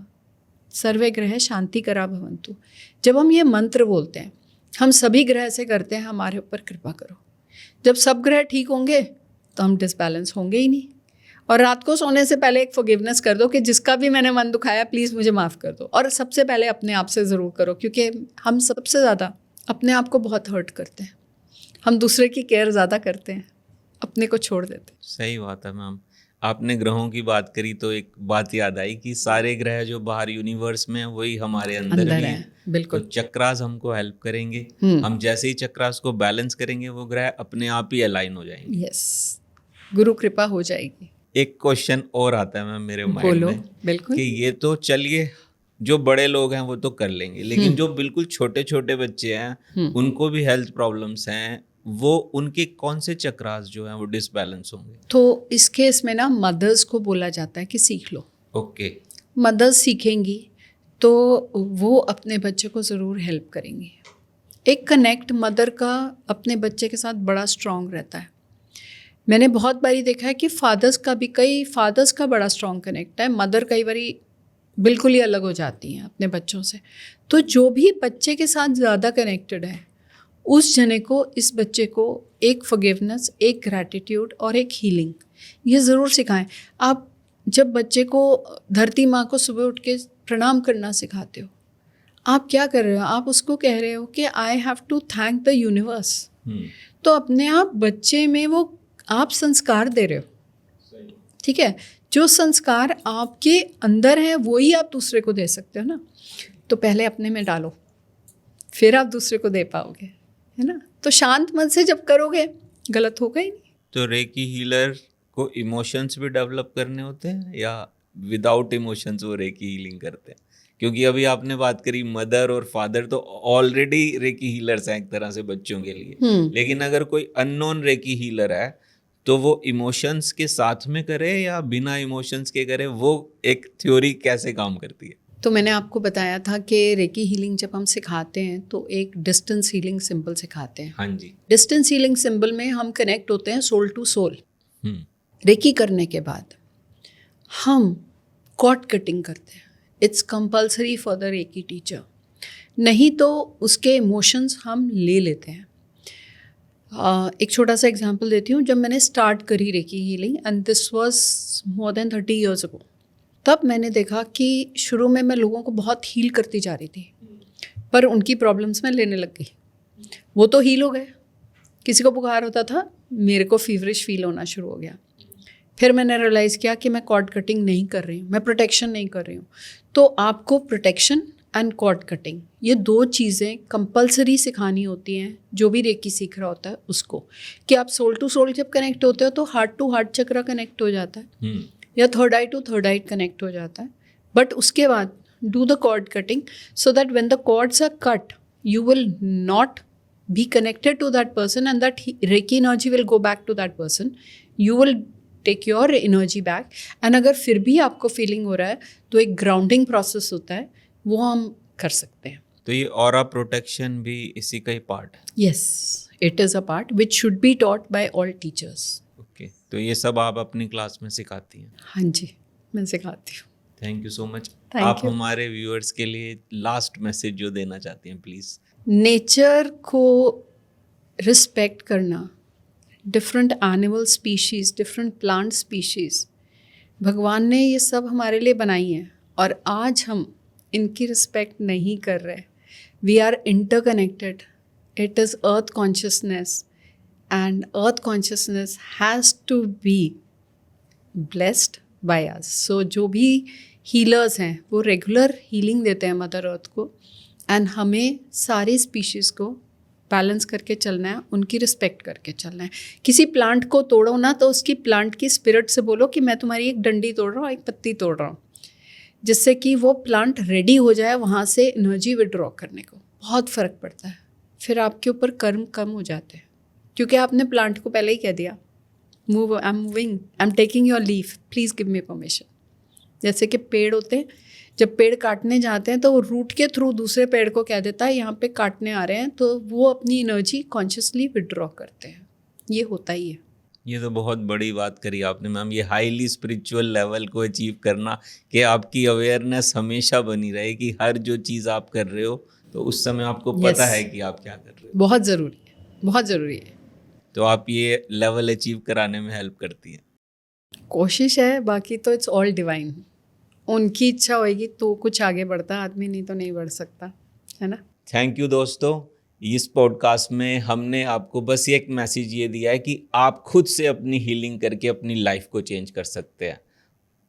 Speaker 1: सर्वे ग्रह शांति करा भवंतु, जब हम ये मंत्र बोलते हैं, हम सभी ग्रह से करते हैं हमारे ऊपर कृपा करो। जब सब ग्रह ठीक होंगे तो हम डिसबैलेंस होंगे ही नहीं। और रात को सोने से पहले एक फॉरगिवनेस कर दो कि जिसका भी मैंने मन दुखाया प्लीज़ मुझे माफ़ कर दो। और सबसे पहले अपने आप से ज़रूर करो, क्योंकि हम सबसे ज़्यादा अपने आप को बहुत हर्ट करते हैं। हम दूसरे की केयर ज़्यादा करते हैं, अपने को छोड़ देते हैं।
Speaker 2: सही बात है मैम। आपने ग्रहों की बात करी तो एक बात याद आई कि सारे ग्रह जो बाहर यूनिवर्स में हैं वही हमारे अंदर भी हैं।
Speaker 1: बिल्कुल।
Speaker 2: तो चक्रास हमको हेल्प करेंगे। हम जैसे ही चक्रास को बैलेंस करेंगे वो ग्रह अपने आप ही अलाइन हो जाएंगे।
Speaker 1: यस, गुरु कृपा हो जाएगी।
Speaker 2: एक क्वेश्चन और आता है मैम मेरे माइंड में,
Speaker 1: बिल्कुल।
Speaker 2: कि ये तो चलिए जो बड़े लोग हैं वो तो कर लेंगे, लेकिन जो बिल्कुल छोटे छोटे बच्चे हैं उनको भी हेल्थ प्रॉब्लम्स हैं, वो उनके कौन से चक्रास जो हैं वो डिसबैलेंस होंगे?
Speaker 1: तो इस केस में ना मदर्स को बोला जाता है कि सीख लो।
Speaker 2: ओके।
Speaker 1: मदर्स सीखेंगी तो वो अपने बच्चे को ज़रूर हेल्प करेंगी। एक कनेक्ट मदर का अपने बच्चे के साथ बड़ा स्ट्रॉन्ग रहता है। मैंने बहुत बारी देखा है कि फादर्स का बड़ा स्ट्रॉन्ग कनेक्ट है, मदर कई बारी बिल्कुल ही अलग हो जाती हैं अपने बच्चों से। तो जो भी बच्चे के साथ ज़्यादा कनेक्टेड है उस जने को, इस बच्चे को एक फॉरगिवनेस, एक ग्रैटिट्यूड और एक हीलिंग ये ज़रूर सिखाएं। आप जब बच्चे को धरती माँ को सुबह उठ के प्रणाम करना सिखाते हो, आप क्या कर रहे हो? आप उसको कह रहे हो कि I have to thank the universe. तो अपने आप बच्चे में वो आप संस्कार दे रहे हो, ठीक है। जो संस्कार आपके अंदर है वही आप दूसरे को दे सकते हो ना। तो पहले अपने में डालो, फिर आप दूसरे को दे पाओगे, है ना। तो शांत मन से जब करोगे गलत होगा ही नहीं।
Speaker 2: तो रेकी हीलर को इमोशंस भी डेवलप करने होते हैं या विदाउट इमोशंस वो रेकी हीलिंग करते हैं? क्योंकि अभी आपने बात करी मदर और फादर तो ऑलरेडी रेकी हीलर्स हैं एक तरह से बच्चों के लिए, लेकिन अगर कोई अननोन रेकी हीलर है तो वो इमोशंस के साथ में करे या बिना इमोशंस के करे, वो एक थ्योरी कैसे काम करती है?
Speaker 1: तो मैंने आपको बताया था कि रेकी हीलिंग जब हम सिखाते हैं तो एक डिस्टेंस हीलिंग सिंबल सिखाते हैं।
Speaker 2: हाँ जी।
Speaker 1: डिस्टेंस हीलिंग सिंबल में हम कनेक्ट होते हैं सोल टू सोल। रेकी करने के बाद हम कॉर्ड कटिंग करते हैं। It's compulsory for the reiki teacher, नहीं तो उसके इमोशंस हम ले लेते हैं। एक छोटा सा एग्जांपल देती हूँ। जब मैंने स्टार्ट करी recce healing and this was more than 30 years ago, तब मैंने देखा कि शुरू में मैं लोगों को बहुत हील करती जा रही थी, पर उनकी प्रॉब्लम्स मैं लेने लग गई। वो तो हील हो गए, किसी को बुखार होता था, मेरे को फीवरिश फील होना शुरू हो गया। फिर मैंने रियलाइज़ किया कि मैं कॉर्ड कटिंग नहीं कर रही हूँ, मैं प्रोटेक्शन नहीं कर रही हूँ। तो आपको प्रोटेक्शन एंड कॉर्ड कटिंग, ये 2 चीज़ें कंपलसरी सिखानी होती हैं जो भी रेकी सीख रहा होता है उसको, कि आप सोल टू सोल जब कनेक्ट होते हो तो heart to heart chakra connect हो जाता है या third eye to third eye connect हो जाता है। बट उसके बाद do the cord cutting so that when the cords are cut you will not be connected to that person and that Reiki energy will go back to that person. You will take your energy back. and अगर फिर भी आपको फीलिंग हो रहा है तो एक ग्राउंडिंग प्रोसेस होता है, वो हम कर सकते हैं।
Speaker 2: तो ये ऑरा प्रोटेक्शन भी इसी का ही पार्ट है?
Speaker 1: Yes, it is a part which should be taught by all teachers.
Speaker 2: Okay, तो ये सब आप अपनी क्लास में सिखाती हैं?
Speaker 1: हाँ जी, मैं सिखाती हूँ।
Speaker 2: Thank you so much.
Speaker 1: Thank
Speaker 2: आप
Speaker 1: you.
Speaker 2: हमारे व्यूअर्स के लिए लास्ट मैसेज जो देना चाहती हैं प्लीज़।
Speaker 1: नेचर को रिस्पेक्ट करना, different animal species, different plant species, भगवान ने ये सब हमारे लिए बनाई हैं और आज हम इनकी रिस्पेक्ट नहीं कर रहे। We are interconnected. It is earth consciousness and earth consciousness has to be blessed by us. So जो भी हीलर्स हैं वो रेगुलर हीलिंग देते हैं मदर अर्थ को, एंड हमें सारी स्पीशीज़ को बैलेंस करके चलना है, उनकी रिस्पेक्ट करके चलना है। किसी प्लांट को तोड़ो ना तो उसकी प्लांट की स्पिरिट से बोलो कि मैं तुम्हारी एक डंडी तोड़ रहा हूँ, एक पत्ती तोड़ रहा हूँ, जिससे कि वो प्लांट रेडी हो जाए वहाँ से एनर्जी विड्रॉ करने को। बहुत फ़र्क पड़ता है, फिर आपके ऊपर कर्म कम हो जाते हैं, क्योंकि आपने प्लांट को पहले ही कह दिया move, I am moving, I am taking your leaf, please give me permission. जैसे कि पेड़ होते हैं, जब पेड़ काटने जाते हैं तो वो रूट के थ्रू दूसरे पेड़ को कह देता है यहाँ पे काटने आ रहे हैं, तो वो अपनी एनर्जी कॉन्शियसली विड्रॉ करते हैं। ये होता ही है।
Speaker 2: ये तो बहुत बड़ी बात करी आपने मैम, ये हाईली स्पिरिचुअल लेवल को अचीव करना, कि आपकी अवेयरनेस हमेशा बनी रहे कि हर जो चीज़ आप कर रहे हो तो उस समय आपको पता है कि आप क्या कर रहे हो।
Speaker 1: बहुत ज़रूरी है, बहुत ज़रूरी है।
Speaker 2: तो आप ये लेवल अचीव कराने में हेल्प करती हैं?
Speaker 1: कोशिश है, बाकी तो इट्स ऑल डिवाइन। उनकी इच्छा होएगी तो कुछ आगे बढ़ता आदमी, नहीं तो नहीं बढ़ सकता, है ना।
Speaker 2: थैंक यू दोस्तों। इस पॉडकास्ट में हमने आपको बस एक मैसेज ये दिया है कि आप खुद से अपनी हीलिंग करके अपनी लाइफ को चेंज कर सकते हैं।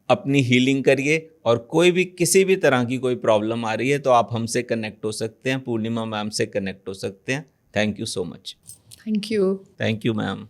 Speaker 2: अपनी हीलिंग करिए, और कोई भी किसी भी तरह की कोई प्रॉब्लम आ रही है तो आप हमसे कनेक्ट हो सकते हैं, पूर्णिमा मैम से कनेक्ट हो सकते हैं। Thank you so much.
Speaker 1: Thank you.
Speaker 2: Thank you ma'am.